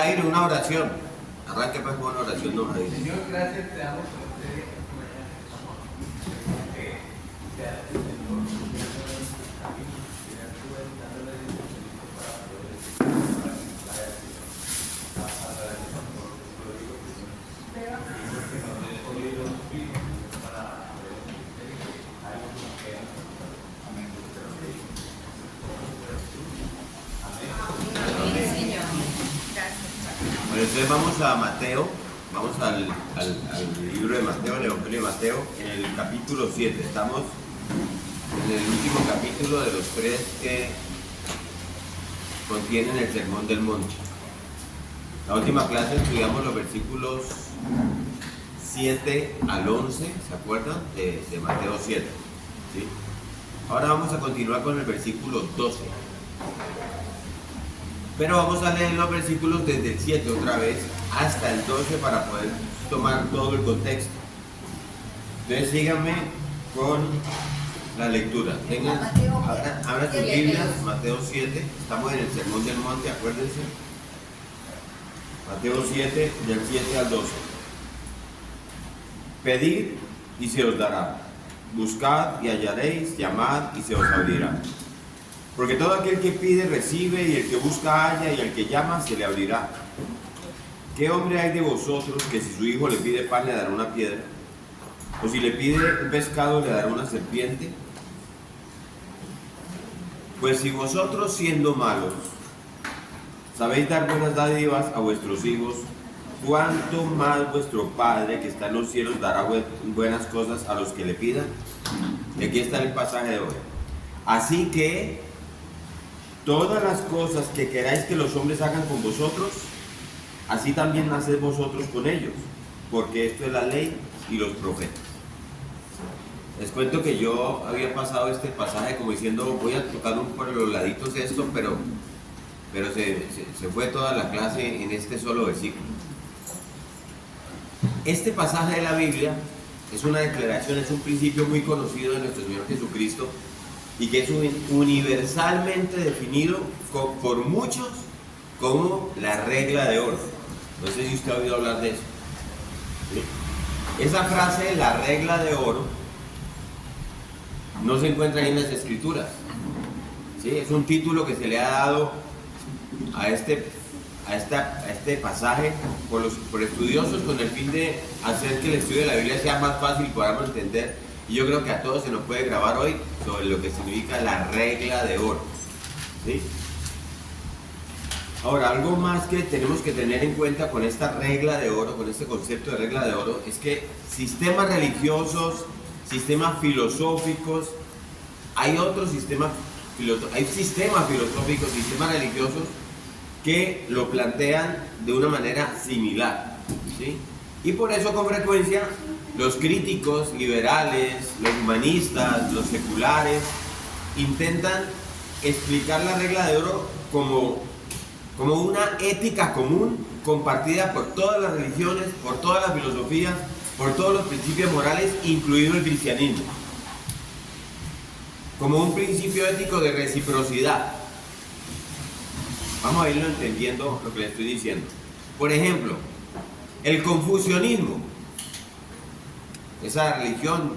Jair, una oración. Arranque pues con una oración, don Jair. Señor, gracias te damos por este día. Bueno, entonces vamos a Mateo, vamos al libro de Mateo, el Evangelio de Mateo, en el capítulo 7. Estamos en el último capítulo de los 3 que contienen el Sermón del Monte. La última clase estudiamos los versículos 7 al 11, ¿se acuerdan? De Mateo 7. ¿Sí? Ahora vamos a continuar con el versículo 12. Pero vamos a leer los versículos desde el 7 otra vez hasta el 12 para poder tomar todo el contexto. Entonces síganme con la lectura. Abran sus Biblias, Mateo 7, estamos en el Sermón del Monte, acuérdense. Mateo 7, del 7 al 12. Pedid y se os dará. Buscad y hallaréis, llamad y se os abrirá. Porque todo aquel que pide recibe, y el que busca halla, y al que llama se le abrirá. ¿Qué hombre hay de vosotros que si su hijo le pide pan le dará una piedra? ¿O si le pide un pescado le dará una serpiente? Pues si vosotros siendo malos sabéis dar buenas dádivas a vuestros hijos, ¿cuánto más vuestro Padre que está en los cielos dará buenas cosas a los que le pidan? Y aquí está el pasaje de hoy. Así que todas las cosas que queráis que los hombres hagan con vosotros, así también haced vosotros con ellos, porque esto es la ley y los profetas. Les cuento que yo había pasado este pasaje como diciendo, voy a tocar por los laditos esto, pero se fue toda la clase en este solo versículo. Este pasaje de la Biblia es una declaración, es un principio muy conocido de nuestro Señor Jesucristo, y que es universalmente definido por muchos como la regla de oro. No sé si usted ha oído hablar de eso. ¿Sí? Esa frase, la regla de oro, no se encuentra ahí en las Escrituras. ¿Sí? Es un título que se le ha dado a este pasaje por estudiosos con el fin de hacer que el estudio de la Biblia sea más fácil y podamos entender. Y yo creo que a todos se nos puede grabar hoy sobre lo que significa la regla de oro. ¿Sí? Ahora, algo más que tenemos que tener en cuenta con esta regla de oro, con este concepto de regla de oro, es que sistemas religiosos, sistemas filosóficos, hay sistemas filosóficos, sistemas religiosos que lo plantean de una manera similar. ¿Sí? Y por eso con frecuencia los críticos liberales, los humanistas, los seculares intentan explicar la regla de oro como una ética común compartida por todas las religiones, por todas las filosofías, por todos los principios morales, incluido el cristianismo, como un principio ético de reciprocidad. Vamos a irlo entendiendo lo que le estoy diciendo. Por ejemplo, el confucianismo, esa religión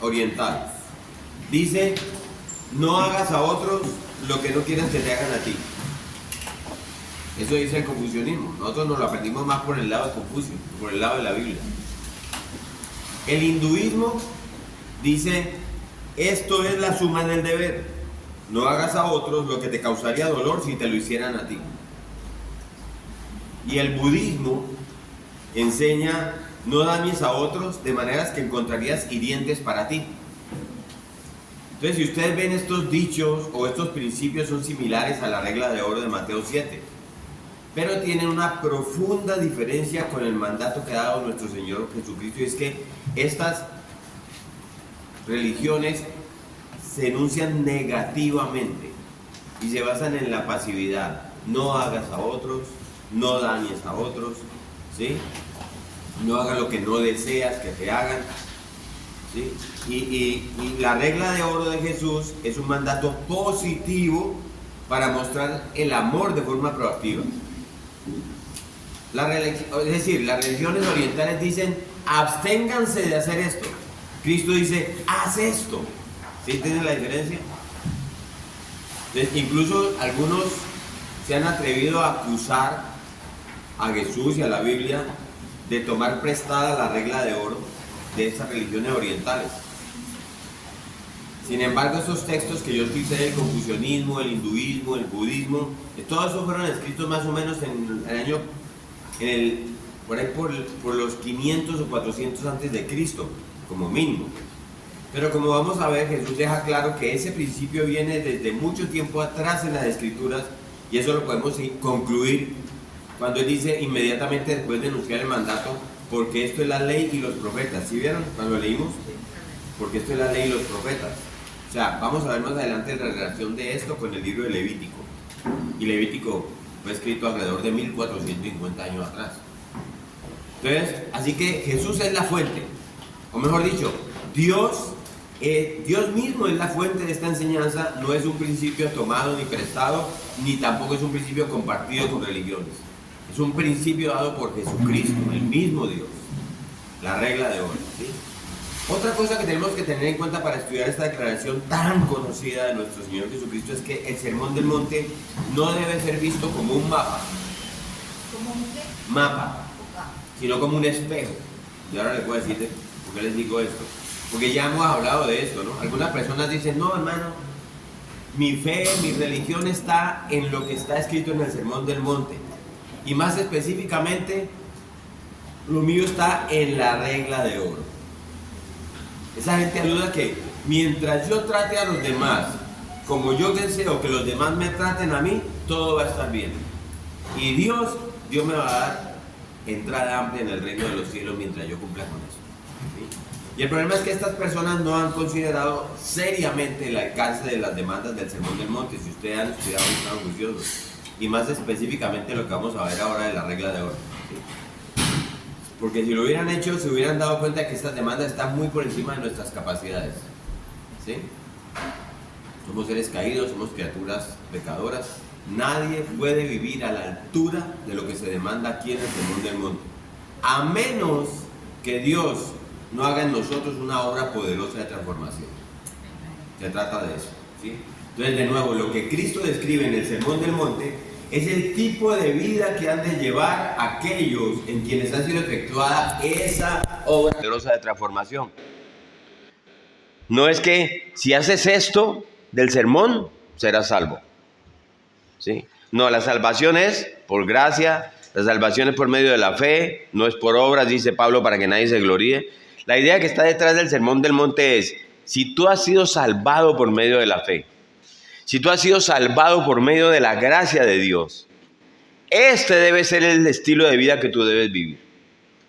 oriental, dice: no hagas a otros lo que no quieras que te hagan a ti. Eso dice el confucianismo. Nosotros nos lo aprendimos más por el lado de Confucio, por el lado de la Biblia. El hinduismo dice: esto es la suma del deber. No hagas a otros lo que te causaría dolor si te lo hicieran a ti. Y el budismo enseña: no dañes a otros de maneras que encontrarías hirientes para ti. Entonces, si ustedes ven, estos dichos o estos principios son similares a la regla de oro de Mateo 7, pero tienen una profunda diferencia con el mandato que ha dado nuestro Señor Jesucristo, y es que estas religiones se enuncian negativamente y se basan en la pasividad. No hagas a otros, no dañes a otros, ¿sí? No hagas lo que no deseas que te hagan, ¿sí? Y la regla de oro de Jesús es un mandato positivo para mostrar el amor de forma proactiva. Es decir, las religiones orientales dicen, absténganse de hacer esto. Cristo dice, haz esto. ¿Sí entienden la diferencia? Entonces, incluso algunos se han atrevido a acusar a Jesús y a la Biblia de tomar prestada la regla de oro de esas religiones orientales. Sin embargo, estos textos que yo cité, el confucianismo, el hinduismo, el budismo, todos esos fueron escritos más o menos en el año, por ahí por los 500 o 400 antes de Cristo, como mínimo. Pero como vamos a ver, Jesús deja claro que ese principio viene desde mucho tiempo atrás en las Escrituras, y eso lo podemos concluir cuando él dice inmediatamente después de enunciar el mandato, porque esto es la ley y los profetas. ¿Sí vieron cuando leímos? Porque esto es la ley y los profetas. O sea, vamos a ver más adelante la relación de esto con el libro de Levítico. Y Levítico fue escrito alrededor de 1450 años atrás. Entonces, así que Jesús es la fuente, o mejor dicho, Dios mismo es la fuente de esta enseñanza, no es un principio tomado ni prestado, ni tampoco es un principio compartido con religiones. Es un principio dado por Jesucristo, el mismo Dios, la regla de oro, ¿sí? Otra cosa que tenemos que tener en cuenta para estudiar esta declaración tan conocida de nuestro Señor Jesucristo es que el Sermón del Monte no debe ser visto como un mapa, sino como un espejo. Y ahora les puedo decir por qué les digo esto. Porque ya hemos hablado de esto, ¿no? Algunas personas dicen, no, hermano, mi fe, mi religión está en lo que está escrito en el Sermón del Monte. Y más específicamente, lo mío está en la regla de oro. Esa gente aluda que mientras yo trate a los demás como yo deseo que los demás me traten a mí, todo va a estar bien. Y Dios me va a dar entrada amplia en el reino de los cielos mientras yo cumpla con eso. ¿Sí? Y el problema es que estas personas no han considerado seriamente el alcance de las demandas del Sermón del Monte. Si ustedes han estudiado, están juiciosos. Y más específicamente lo que vamos a ver ahora de la regla de oro. ¿Sí? Porque si lo hubieran hecho, se hubieran dado cuenta que estas demandas están muy por encima de nuestras capacidades. ¿Sí? Somos seres caídos, somos criaturas pecadoras. Nadie puede vivir a la altura de lo que se demanda aquí en el Sermón del Monte, a menos que Dios no haga en nosotros una obra poderosa de transformación. Se trata de eso, ¿sí? Entonces, de nuevo, lo que Cristo describe en el Sermón del Monte es el tipo de vida que han de llevar aquellos en quienes ha sido efectuada esa obra poderosa de transformación. No es que si haces esto del sermón, serás salvo. ¿Sí? No, la salvación es por gracia, la salvación es por medio de la fe, no es por obras, dice Pablo, para que nadie se gloríe. La idea que está detrás del Sermón del Monte es, si tú has sido salvado por medio de la fe, si tú has sido salvado por medio de la gracia de Dios, este debe ser el estilo de vida que tú debes vivir.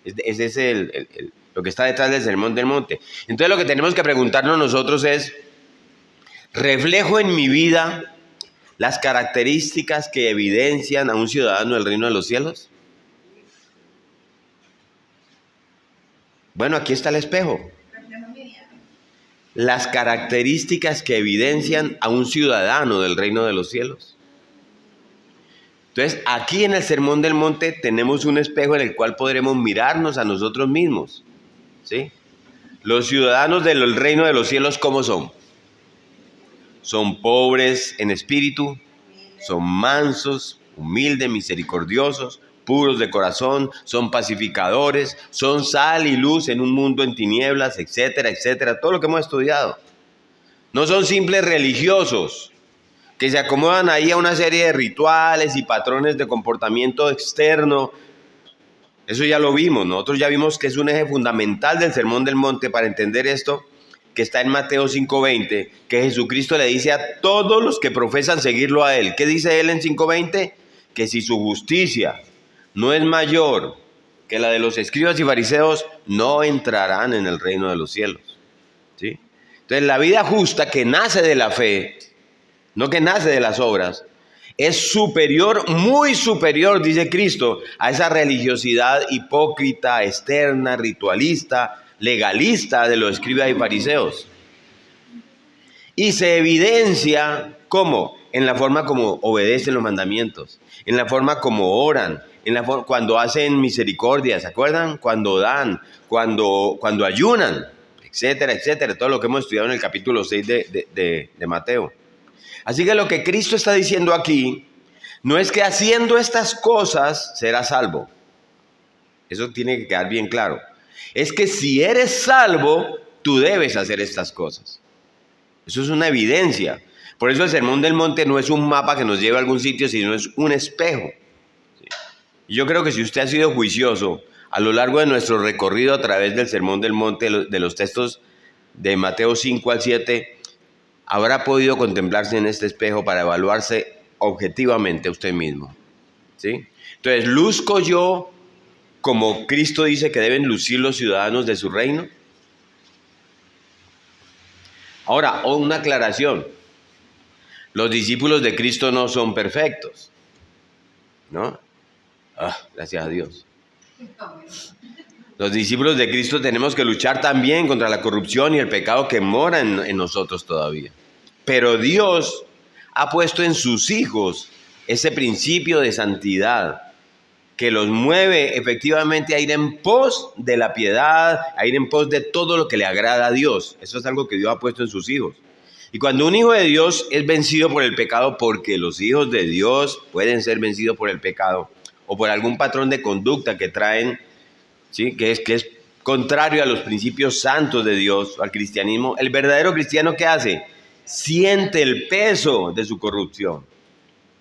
Ese es lo que está detrás del Sermón del Monte. Entonces lo que tenemos que preguntarnos nosotros es, ¿reflejo en mi vida las características que evidencian a un ciudadano del reino de los cielos? Bueno, aquí está el espejo. Las características que evidencian a un ciudadano del reino de los cielos. Entonces, aquí en el Sermón del Monte tenemos un espejo en el cual podremos mirarnos a nosotros mismos, ¿sí? Los ciudadanos del reino de los cielos, ¿cómo son? Son pobres en espíritu, son mansos, humildes, misericordiosos, puros de corazón, son pacificadores, son sal y luz en un mundo en tinieblas, etcétera, etcétera, todo lo que hemos estudiado. No son simples religiosos que se acomodan ahí a una serie de rituales y patrones de comportamiento externo. Eso ya lo vimos, nosotros ya vimos que es un eje fundamental del Sermón del Monte para entender esto, que está en Mateo 5:20, que Jesucristo le dice a todos los que profesan seguirlo a Él. ¿Qué dice Él en 5:20? Que si su justicia no es mayor que la de los escribas y fariseos, no entrarán en el reino de los cielos. ¿Sí? Entonces la vida justa que nace de la fe, no que nace de las obras, es superior, muy superior, dice Cristo, a esa religiosidad hipócrita, externa, ritualista, legalista de los escribas y fariseos. Y se evidencia, ¿cómo? En la forma como obedecen los mandamientos, en la forma como oran, cuando hacen misericordia, ¿se acuerdan? Cuando dan, cuando ayunan, etcétera, etcétera. Todo lo que hemos estudiado en el capítulo 6 de Mateo. Así que lo que Cristo está diciendo aquí no es que haciendo estas cosas serás salvo. Eso tiene que quedar bien claro. Es que si eres salvo, tú debes hacer estas cosas. Eso es una evidencia. Por eso el Sermón del Monte no es un mapa que nos lleve a algún sitio, sino es un espejo. Y yo creo que si usted ha sido juicioso a lo largo de nuestro recorrido a través del Sermón del Monte, de los textos de Mateo 5 al 7, habrá podido contemplarse en este espejo para evaluarse objetivamente a usted mismo. ¿Sí? Entonces, ¿luzco yo como Cristo dice que deben lucir los ciudadanos de su reino? Ahora, una aclaración. Los discípulos de Cristo no son perfectos, ¿no? Gracias a Dios. Los discípulos de Cristo tenemos que luchar también contra la corrupción y el pecado que mora en nosotros todavía. Pero Dios ha puesto en sus hijos ese principio de santidad que los mueve efectivamente a ir en pos de la piedad, a ir en pos de todo lo que le agrada a Dios. Eso es algo que Dios ha puesto en sus hijos. Y cuando un hijo de Dios es vencido por el pecado, porque los hijos de Dios pueden ser vencidos por el pecado o por algún patrón de conducta que traen, ¿sí? que es contrario a los principios santos de Dios, al cristianismo, el verdadero cristiano, ¿qué hace? Siente el peso de su corrupción.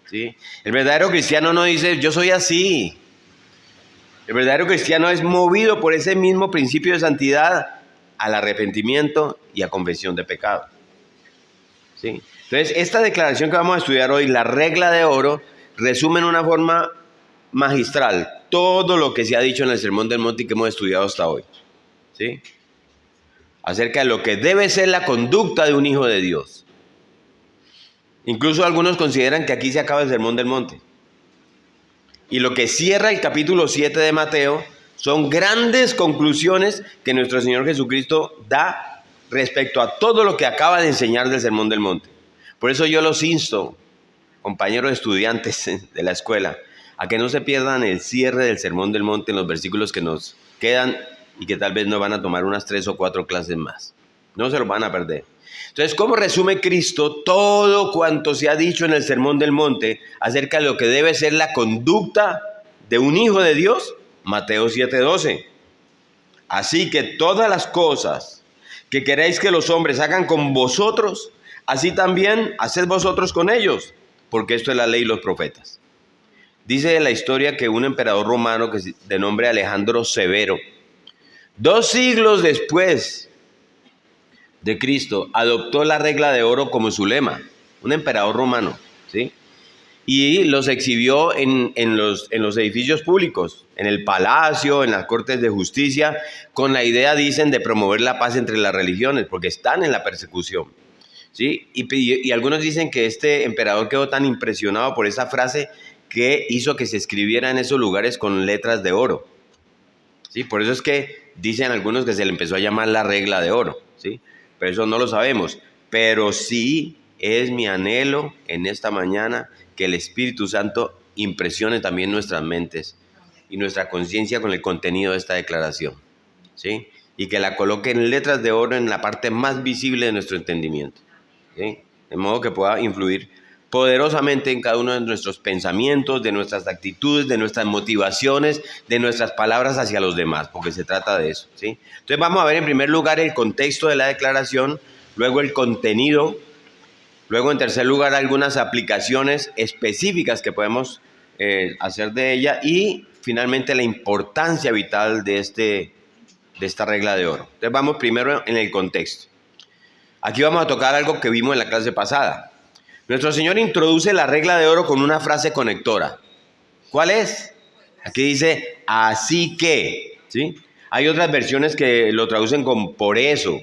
¿Sí? El verdadero cristiano no dice, yo soy así. El verdadero cristiano es movido por ese mismo principio de santidad al arrepentimiento y a confesión de pecado. ¿Sí? Entonces, esta declaración que vamos a estudiar hoy, la regla de oro, resume en una forma magistral todo lo que se ha dicho en el Sermón del Monte y que hemos estudiado hasta hoy. ¿Sí? Acerca de lo que debe ser la conducta de un hijo de Dios. Incluso algunos consideran que aquí se acaba el Sermón del Monte. Y lo que cierra el capítulo 7 de Mateo son grandes conclusiones que nuestro Señor Jesucristo da respecto a todo lo que acaba de enseñar del Sermón del Monte. Por eso yo los insto, compañeros estudiantes de la escuela, a que no se pierdan el cierre del Sermón del Monte en los versículos que nos quedan y que tal vez nos van a tomar unas 3 o 4 clases más. No se los van a perder. Entonces, ¿cómo resume Cristo todo cuanto se ha dicho en el Sermón del Monte acerca de lo que debe ser la conducta de un hijo de Dios? Mateo 7:12. Así que todas las cosas que queréis que los hombres hagan con vosotros, así también haced vosotros con ellos, porque esto es la ley y los profetas. Dice la historia que un emperador romano de nombre Alejandro Severo, 2 siglos después de Cristo, adoptó la regla de oro como su lema, un emperador romano, ¿sí? Y los exhibió en los edificios públicos, en el palacio, en las cortes de justicia, con la idea, dicen, de promover la paz entre las religiones, porque están en la persecución, ¿sí? Y algunos dicen que este emperador quedó tan impresionado por esa frase que hizo que se escribiera en esos lugares con letras de oro, ¿sí? Por eso es que dicen algunos que se le empezó a llamar la regla de oro, ¿sí? Pero eso no lo sabemos, pero sí es mi anhelo en esta mañana que el Espíritu Santo impresione también nuestras mentes y nuestra conciencia con el contenido de esta declaración, ¿sí? Y que la coloque en letras de oro en la parte más visible de nuestro entendimiento, ¿sí? De modo que pueda influir poderosamente en cada uno de nuestros pensamientos, de nuestras actitudes, de nuestras motivaciones, de nuestras palabras hacia los demás, porque se trata de eso, ¿sí? Entonces vamos a ver en primer lugar el contexto de la declaración, luego el contenido, luego en tercer lugar algunas aplicaciones específicas que podemos hacer de ella y finalmente la importancia vital de esta regla de oro. Entonces vamos primero en el contexto. Aquí vamos a tocar algo que vimos en la clase pasada. Nuestro Señor introduce la regla de oro con una frase conectora. ¿Cuál es? Aquí dice, así que, ¿sí? Hay otras versiones que lo traducen con por eso,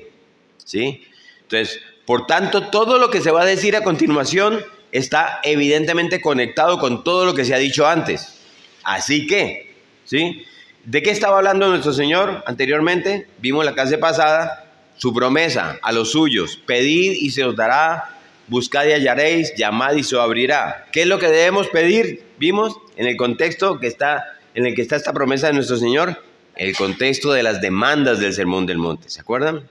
¿sí? Entonces, por tanto, todo lo que se va a decir a continuación está evidentemente conectado con todo lo que se ha dicho antes. Así que, ¿sí? ¿De qué estaba hablando nuestro Señor anteriormente? Vimos la clase pasada su promesa a los suyos, pedid y se os dará, buscad y hallaréis, llamad y se os abrirá. ¿Qué es lo que debemos pedir? Vimos en el contexto en el que está esta promesa de nuestro Señor, el contexto de las demandas del Sermón del Monte, ¿se acuerdan?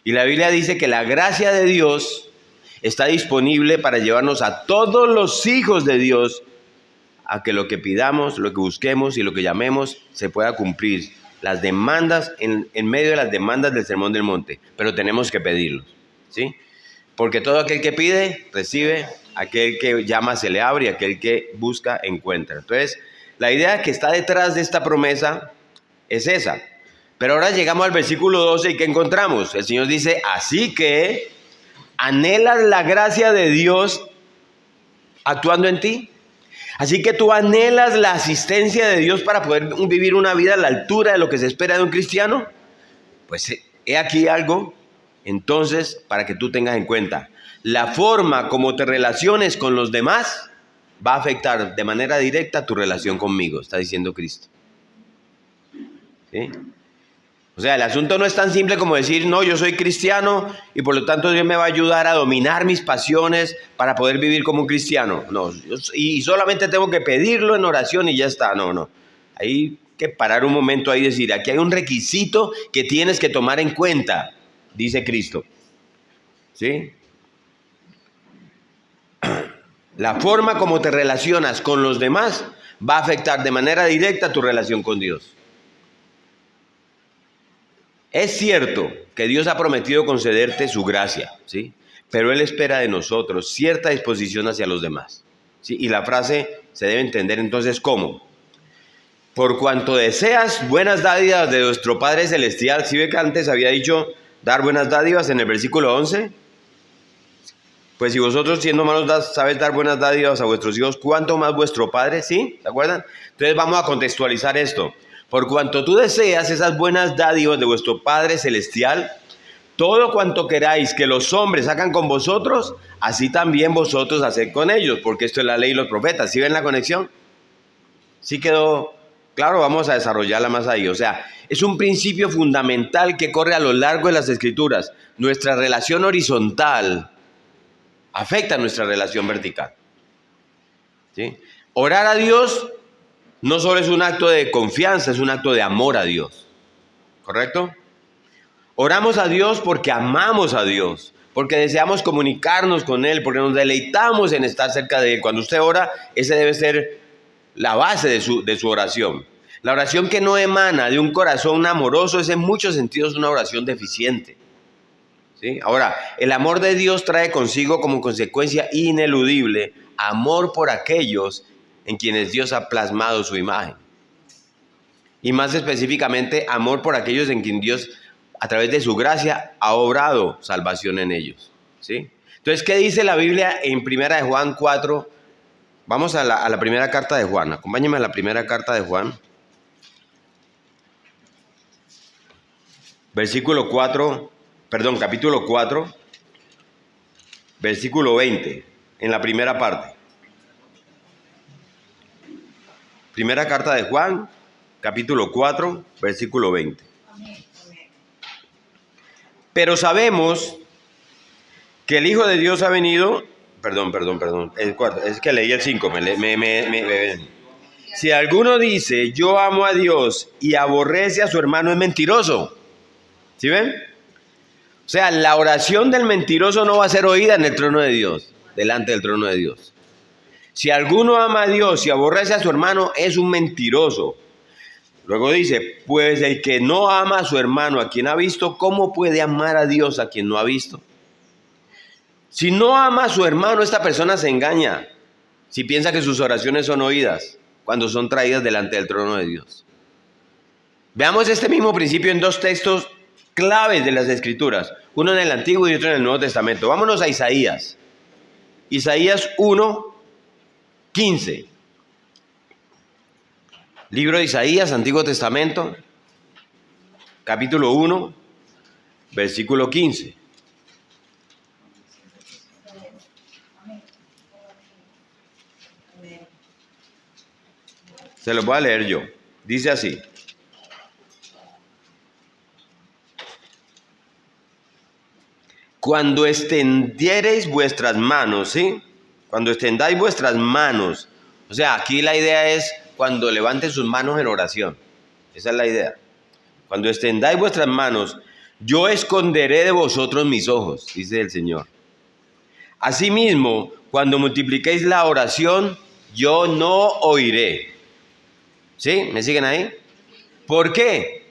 Y la Biblia dice que la gracia de Dios está disponible para llevarnos a todos los hijos de Dios a que lo que pidamos, lo que busquemos y lo que llamemos se pueda cumplir. Las demandas, en medio de las demandas del Sermón del Monte, pero tenemos que pedirlos, ¿sí? Porque todo aquel que pide, recibe, aquel que llama se le abre y aquel que busca, encuentra. Entonces, la idea que está detrás de esta promesa es esa. Pero ahora llegamos al versículo 12 y ¿qué encontramos? El Señor dice, así que anhelas la gracia de Dios actuando en ti. Así que tú anhelas la asistencia de Dios para poder vivir una vida a la altura de lo que se espera de un cristiano. Pues he aquí algo, entonces, para que tú tengas en cuenta. La forma como te relaciones con los demás va a afectar de manera directa tu relación conmigo, está diciendo Cristo. ¿Sí? O sea, el asunto no es tan simple como decir, no, yo soy cristiano y por lo tanto Dios me va a ayudar a dominar mis pasiones para poder vivir como un cristiano. No, y solamente tengo que pedirlo en oración y ya está. No. Hay que parar un momento ahí y decir, aquí hay un requisito que tienes que tomar en cuenta, dice Cristo. ¿Sí? La forma como te relacionas con los demás va a afectar de manera directa tu relación con Dios. Es cierto que Dios ha prometido concederte su gracia, ¿sí? Pero Él espera de nosotros cierta disposición hacia los demás, ¿sí? Y la frase se debe entender entonces ¿cómo? Por cuanto deseas buenas dádivas de nuestro Padre Celestial. ¿Sí ve que antes había dicho dar buenas dádivas en el versículo 11? Pues si vosotros siendo malos sabéis dar buenas dádivas a vuestros hijos, ¿cuánto más vuestro Padre? ¿Sí? ¿Se acuerdan? Entonces vamos a contextualizar esto. Por cuanto tú deseas esas buenas dádivas de vuestro Padre Celestial, todo cuanto queráis que los hombres hagan con vosotros, así también vosotros haced con ellos, porque esto es la ley y los profetas. ¿Sí ven la conexión? ¿Sí quedó claro? Vamos a desarrollarla más ahí. O sea, es un principio fundamental que corre a lo largo de las Escrituras. Nuestra relación horizontal afecta a nuestra relación vertical. ¿Sí? Orar a Dios no solo es un acto de confianza, es un acto de amor a Dios. ¿Correcto? Oramos a Dios porque amamos a Dios, porque deseamos comunicarnos con Él, porque nos deleitamos en estar cerca de Él. Cuando usted ora, ese debe ser la base de su oración. La oración que no emana de un corazón amoroso es en muchos sentidos una oración deficiente. ¿Sí? Ahora, el amor de Dios trae consigo como consecuencia ineludible amor por aquellos en quienes Dios ha plasmado su imagen. Y más específicamente, amor por aquellos en quien Dios, a través de su gracia, ha obrado salvación en ellos. ¿Sí? Entonces, ¿qué dice la Biblia en 1 de Juan 4? Vamos a la primera carta de Juan. Acompáñenme a la primera carta de Juan. Capítulo 4, versículo 20, en la primera parte. Primera carta de Juan, capítulo 4, versículo 20. Pero sabemos que el Hijo de Dios ha venido... Perdón. El 4, es que leí el 5. Si alguno dice, yo amo a Dios y aborrece a su hermano, es mentiroso. ¿Sí ven? O sea, la oración del mentiroso no va a ser oída en el trono de Dios, delante del trono de Dios. Si alguno ama a Dios y aborrece a su hermano, es un mentiroso. Luego dice, pues el que no ama a su hermano, a quien ha visto, ¿cómo puede amar a Dios a quien no ha visto? Si no ama a su hermano, esta persona se engaña. Si piensa que sus oraciones son oídas, cuando son traídas delante del trono de Dios. Veamos este mismo principio en dos textos claves de las Escrituras. Uno en el Antiguo y otro en el Nuevo Testamento. Vámonos a Isaías. Isaías 1:15. Libro de Isaías, Antiguo Testamento, capítulo 1, versículo 15. Se los voy a leer yo. Dice así. cuando extendiereis vuestras manos, ¿sí? Cuando extendáis vuestras manos. O sea, aquí la idea es cuando levanten sus manos en oración. Esa es la idea. Cuando extendáis vuestras manos, yo esconderé de vosotros mis ojos, dice el Señor. Asimismo, cuando multipliquéis la oración, yo no oiré. ¿Sí? ¿Me siguen ahí? ¿Por qué?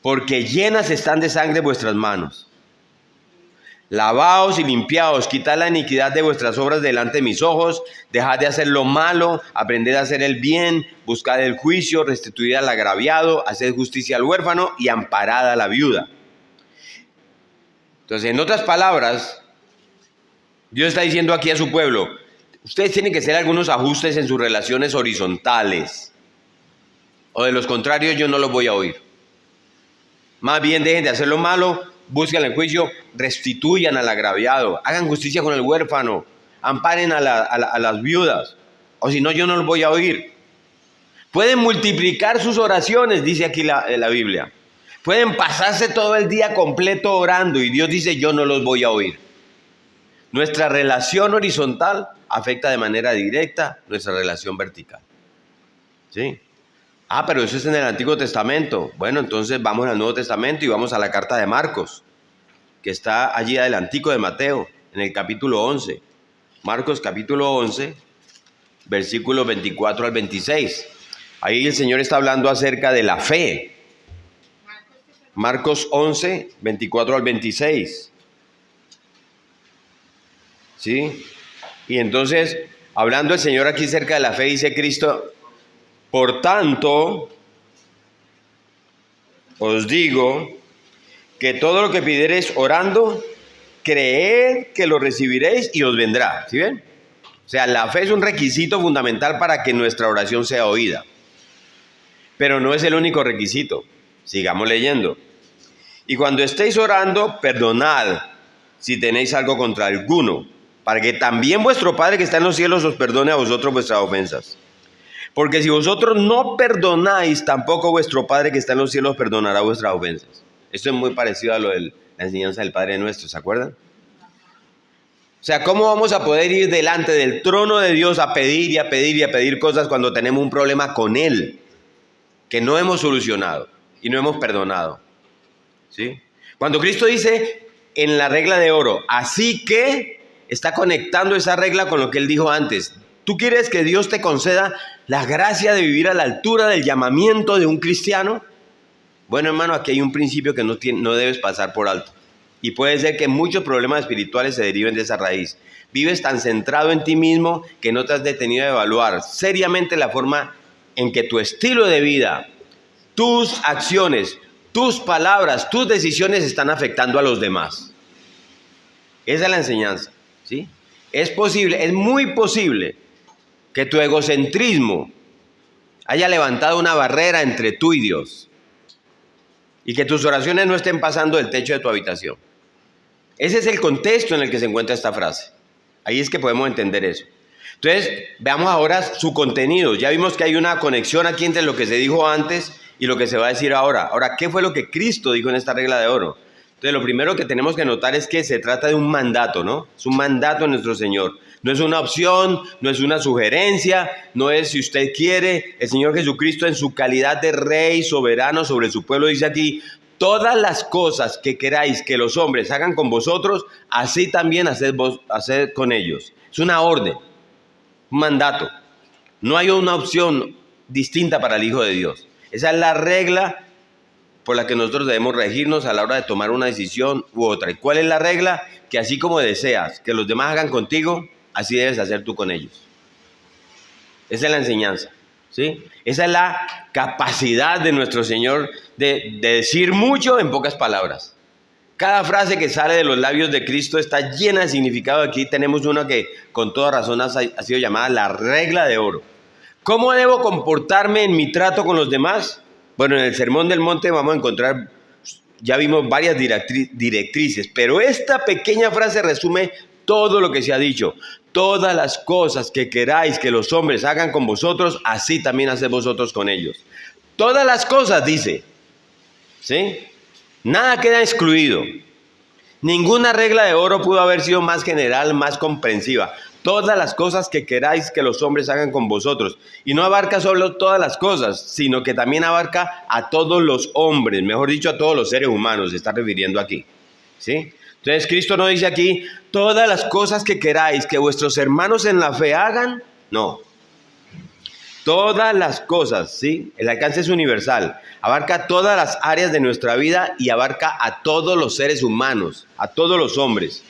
Porque llenas están de sangre vuestras manos. Lavaos y limpiaos, quitad la iniquidad de vuestras obras delante de mis ojos, dejad de hacer lo malo, aprended a hacer el bien, buscad el juicio, restituid al agraviado, haced justicia al huérfano y amparad a la viuda. Entonces, en otras palabras, Dios está diciendo aquí a su pueblo, ustedes tienen que hacer algunos ajustes en sus relaciones horizontales, o de los contrarios yo no los voy a oír. Más bien dejen de hacer lo malo, busquen el juicio, restituyan al agraviado, hagan justicia con el huérfano, amparen a las viudas, o si no yo no los voy a oír. Pueden multiplicar sus oraciones, dice aquí la Biblia. Pueden pasarse todo el día completo orando y Dios dice yo no los voy a oír. Nuestra relación horizontal afecta de manera directa nuestra relación vertical. ¿Sí? Pero eso es en el Antiguo Testamento. Bueno, entonces vamos al Nuevo Testamento y vamos a la carta de Marcos, que está allí adelantico de Mateo, en el capítulo 11. Marcos capítulo 11, versículos 24 al 26. Ahí el Señor está hablando acerca de la fe. Marcos 11, 24 al 26. ¿Sí? Y entonces, hablando el Señor aquí acerca de la fe, dice Cristo, por tanto, os digo que todo lo que pidiereis orando, creed que lo recibiréis y os vendrá. ¿Sí ven? O sea, la fe es un requisito fundamental para que nuestra oración sea oída. Pero no es el único requisito. Sigamos leyendo. Y cuando estéis orando, perdonad si tenéis algo contra alguno, para que también vuestro Padre que está en los cielos os perdone a vosotros vuestras ofensas. Porque si vosotros no perdonáis, tampoco vuestro Padre que está en los cielos perdonará vuestras ofensas. Esto es muy parecido a lo de la enseñanza del Padre Nuestro, ¿se acuerdan? O sea, ¿cómo vamos a poder ir delante del trono de Dios a pedir y a pedir y a pedir cosas cuando tenemos un problema con Él que no hemos solucionado y no hemos perdonado? ¿Sí? Cuando Cristo dice en la regla de oro, así que está conectando esa regla con lo que Él dijo antes. ¿Tú quieres que Dios te conceda la gracia de vivir a la altura del llamamiento de un cristiano? Bueno, hermano, aquí hay un principio que no debes pasar por alto. Y puede ser que muchos problemas espirituales se deriven de esa raíz. Vives tan centrado en ti mismo que no te has detenido a evaluar seriamente la forma en que tu estilo de vida, tus acciones, tus palabras, tus decisiones están afectando a los demás. Esa es la enseñanza, ¿sí? Es posible, es muy posible que tu egocentrismo haya levantado una barrera entre tú y Dios y que tus oraciones no estén pasando del techo de tu habitación. Ese es el contexto en el que se encuentra esta frase. Ahí es que podemos entender eso. Entonces, veamos ahora su contenido. Ya vimos que hay una conexión aquí entre lo que se dijo antes y lo que se va a decir ahora. Ahora, ¿qué fue lo que Cristo dijo en esta regla de oro? Entonces, lo primero que tenemos que notar es que se trata de un mandato, ¿no? Es un mandato de nuestro Señor. No es una opción, no es una sugerencia, no es si usted quiere. El Señor Jesucristo, en su calidad de Rey soberano sobre su pueblo, dice aquí, todas las cosas que queráis que los hombres hagan con vosotros, así también haced con ellos. Es una orden, un mandato. No hay una opción distinta para el Hijo de Dios. Esa es la regla por la que nosotros debemos regirnos a la hora de tomar una decisión u otra. ¿Y cuál es la regla? Que así como deseas que los demás hagan contigo, así debes hacer tú con ellos. Esa es la enseñanza, ¿sí? Esa es la capacidad de nuestro Señor de decir mucho en pocas palabras. Cada frase que sale de los labios de Cristo está llena de significado. Aquí tenemos una que con toda razón ha sido llamada la regla de oro. ¿Cómo debo comportarme en mi trato con los demás? Bueno, en el Sermón del Monte vamos a encontrar, ya vimos varias directrices, pero esta pequeña frase resume todo lo que se ha dicho. Todas las cosas que queráis que los hombres hagan con vosotros, así también haced vosotros con ellos. Todas las cosas, dice, ¿sí? Nada queda excluido. Ninguna regla de oro pudo haber sido más general, más comprensiva. Todas las cosas que queráis que los hombres hagan con vosotros. Y no abarca solo todas las cosas, sino que también abarca a todos los hombres, mejor dicho, a todos los seres humanos, se está refiriendo aquí. ¿Sí? Entonces Cristo no dice aquí, todas las cosas que queráis que vuestros hermanos en la fe hagan. No. Todas las cosas, ¿sí? El alcance es universal. Abarca todas las áreas de nuestra vida y abarca a todos los seres humanos, a todos los hombres.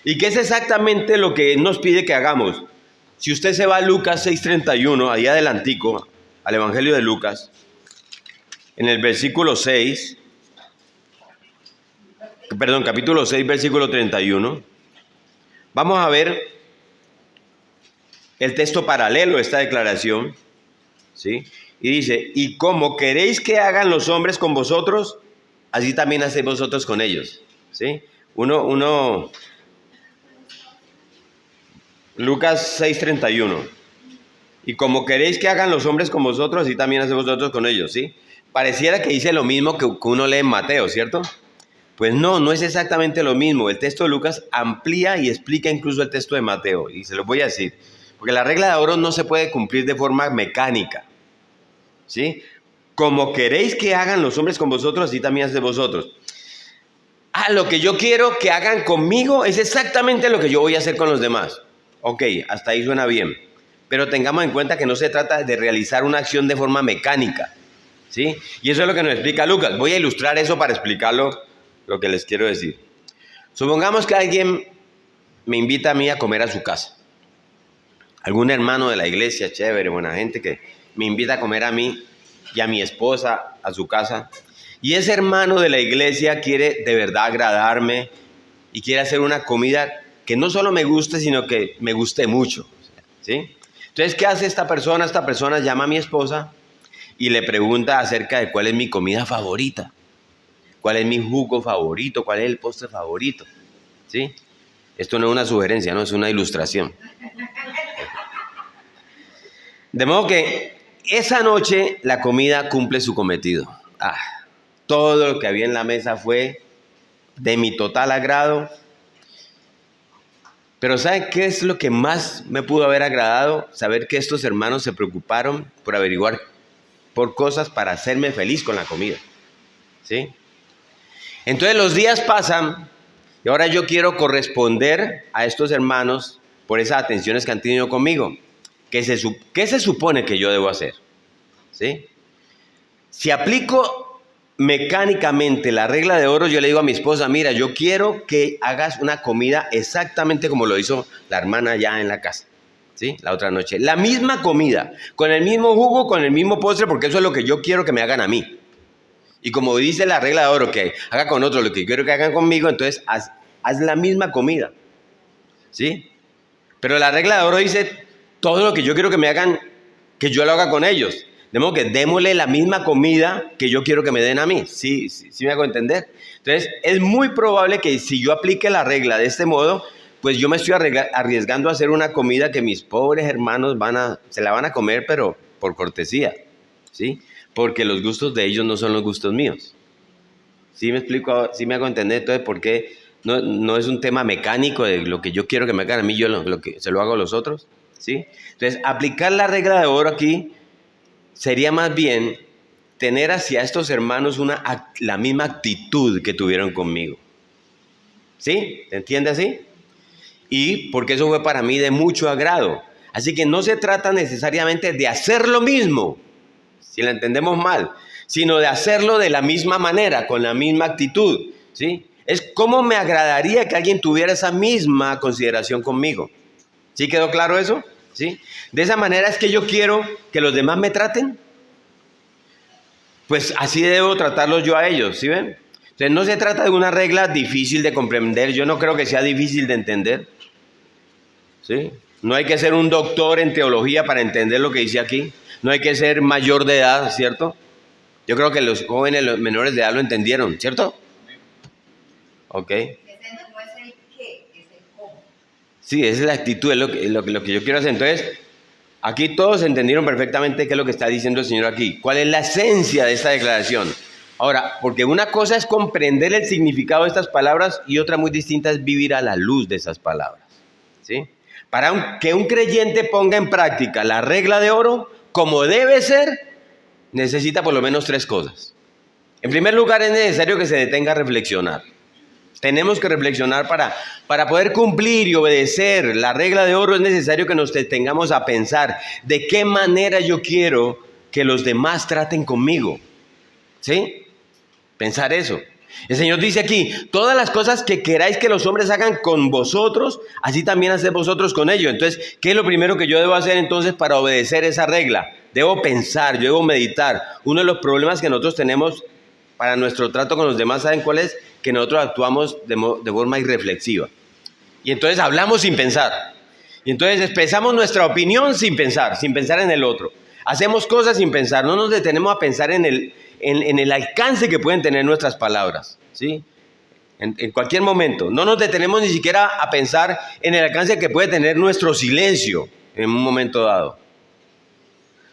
¿Y qué es exactamente lo que nos pide que hagamos? Si usted se va a Lucas 6:31, ahí adelantico, al Evangelio de Lucas, en el versículo 6, capítulo 6, versículo 31, vamos a ver el texto paralelo a esta declaración, ¿sí? Y dice, y como queréis que hagan los hombres con vosotros, así también hacéis vosotros con ellos, ¿sí? Lucas 6:31. Y como queréis que hagan los hombres con vosotros, así también hacéis vosotros con ellos, ¿sí? Pareciera que dice lo mismo que uno lee en Mateo, ¿cierto? Pues no es exactamente lo mismo. El texto de Lucas amplía y explica incluso el texto de Mateo. Y se lo voy a decir. Porque la regla de oro no se puede cumplir de forma mecánica, ¿sí? Como queréis que hagan los hombres con vosotros, así también hacéis vosotros. Lo que yo quiero que hagan conmigo es exactamente lo que yo voy a hacer con los demás. Ok, hasta ahí suena bien. Pero tengamos en cuenta que no se trata de realizar una acción de forma mecánica, ¿sí? Y eso es lo que nos explica Lucas. Voy a ilustrar eso para explicarlo lo que les quiero decir. Supongamos que alguien me invita a mí a comer a su casa. Algún hermano de la iglesia, chévere, buena gente, que me invita a comer a mí y a mi esposa a su casa. Y ese hermano de la iglesia quiere de verdad agradarme y quiere hacer una comida que no solo me guste, sino que me guste mucho, ¿sí? Entonces, ¿qué hace esta persona? Esta persona llama a mi esposa y le pregunta acerca de cuál es mi comida favorita, cuál es mi jugo favorito, cuál es el postre favorito, ¿sí? Esto no es una sugerencia, no es una ilustración. De modo que esa noche la comida cumple su cometido. Todo lo que había en la mesa fue de mi total agrado. Pero ¿saben qué es lo que más me pudo haber agradado? Saber que estos hermanos se preocuparon por averiguar por cosas para hacerme feliz con la comida, ¿sí? Entonces los días pasan y ahora yo quiero corresponder a estos hermanos por esas atenciones que han tenido conmigo. ¿Qué se supone que yo debo hacer? ¿Sí? Si aplico mecánicamente la regla de oro, yo le digo a mi esposa, mira, yo quiero que hagas una comida exactamente como lo hizo la hermana ya en la casa, ¿sí? La otra noche. La misma comida, con el mismo jugo, con el mismo postre, porque eso es lo que yo quiero que me hagan a mí. Y como dice la regla de oro, que haga con otro lo que quiero que hagan conmigo, entonces haz la misma comida, ¿sí? Pero la regla de oro dice, todo lo que yo quiero que me hagan, que yo lo haga con ellos. De modo que démosle la misma comida que yo quiero que me den a mí. ¿Sí me hago entender? Entonces, es muy probable que si yo aplique la regla de este modo, pues yo me estoy arriesgando a hacer una comida que mis pobres hermanos se la van a comer, pero por cortesía, ¿sí? Porque los gustos de ellos no son los gustos míos. ¿Sí me explico? ¿Sí me hago entender? Entonces, ¿por qué no es un tema mecánico de lo que yo quiero que me hagan a mí, yo lo que se lo hago a los otros? ¿Sí? Entonces, aplicar la regla de oro aquí sería más bien tener hacia estos hermanos la misma actitud que tuvieron conmigo. ¿Sí? ¿Se entiende así? Y porque eso fue para mí de mucho agrado. Así que no se trata necesariamente de hacer lo mismo, si la entendemos mal, sino de hacerlo de la misma manera, con la misma actitud, ¿sí? Es como me agradaría que alguien tuviera esa misma consideración conmigo. ¿Sí quedó claro eso? ¿Sí? De esa manera es que yo quiero que los demás me traten. Pues así debo tratarlos yo a ellos, ¿sí ven? Entonces no se trata de una regla difícil de comprender, yo no creo que sea difícil de entender, ¿sí? No hay que ser un doctor en teología para entender lo que dice aquí, no hay que ser mayor de edad, ¿cierto? Yo creo que los jóvenes, los menores de edad lo entendieron, ¿cierto? Ok. Ese no es el qué, es el cómo. Sí, esa es la actitud, es lo que yo quiero hacer. Entonces, aquí todos entendieron perfectamente qué es lo que está diciendo el Señor aquí. ¿Cuál es la esencia de esta declaración? Ahora, porque una cosa es comprender el significado de estas palabras y otra muy distinta es vivir a la luz de esas palabras, ¿sí? Para que un creyente ponga en práctica la regla de oro como debe ser, necesita por lo menos 3 cosas. En primer lugar, es necesario que se detenga a reflexionar. Tenemos que reflexionar para poder cumplir y obedecer la regla de oro. Es necesario que nos detengamos a pensar de qué manera yo quiero que los demás traten conmigo, ¿sí? Pensar eso. El Señor dice aquí, todas las cosas que queráis que los hombres hagan con vosotros, así también haced vosotros con ellos. Entonces, ¿qué es lo primero que yo debo hacer entonces para obedecer esa regla? Debo pensar, yo debo meditar. Uno de los problemas que nosotros tenemos para nuestro trato con los demás, ¿saben cuál es? Que nosotros actuamos de forma irreflexiva. Y entonces hablamos sin pensar. Y entonces expresamos nuestra opinión sin pensar en el otro. Hacemos cosas sin pensar, no nos detenemos a pensar en el alcance que pueden tener nuestras palabras, ¿sí? En cualquier momento. No nos detenemos ni siquiera a pensar en el alcance que puede tener nuestro silencio en un momento dado.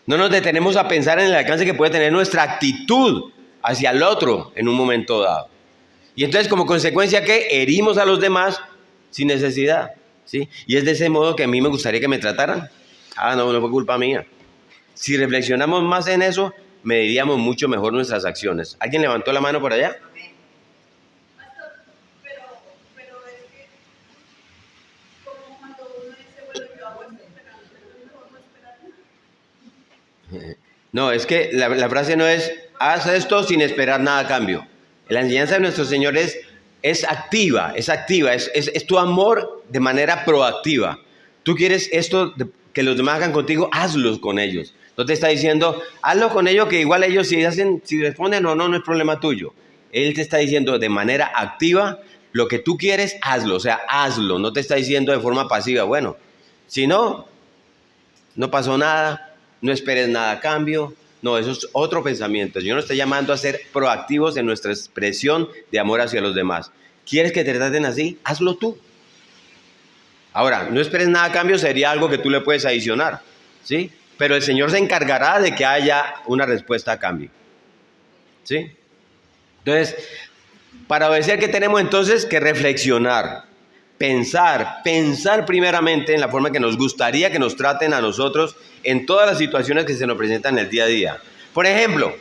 No nos detenemos a pensar en el alcance que puede tener nuestra actitud hacia el otro en un momento dado. Y entonces, como consecuencia, ¿qué? Herimos a los demás sin necesidad, ¿sí? Y es de ese modo que a mí me gustaría que me trataran. No fue culpa mía. Si reflexionamos más en eso, mediríamos mucho mejor nuestras acciones. ¿Alguien levantó la mano por allá? Pastor, pero es que, como cuando uno dice, bueno, yo hago esto esperando, pero es mejor no esperar nada. No, es que la frase no es, haz esto sin esperar nada a cambio. La enseñanza de nuestro Señor es activa, es tu amor de manera proactiva. Tú quieres esto, que los demás hagan contigo, hazlo con ellos. No te está diciendo, hazlo con ellos, que igual ellos si responden o no es problema tuyo. Él te está diciendo de manera activa, lo que tú quieres, hazlo, o sea, hazlo. No te está diciendo de forma pasiva, bueno, si no pasó nada, no esperes nada a cambio. No, eso es otro pensamiento. El Señor nos está llamando a ser proactivos en nuestra expresión de amor hacia los demás. ¿Quieres que te traten así? Hazlo tú. Ahora, no esperes nada a cambio, sería algo que tú le puedes adicionar, ¿sí? Pero el Señor se encargará de que haya una respuesta a cambio, ¿sí? Entonces, para obedecer, ¿qué tenemos entonces? Que reflexionar, pensar primeramente en la forma que nos gustaría que nos traten a nosotros en todas las situaciones que se nos presentan en el día a día. Por ejemplo,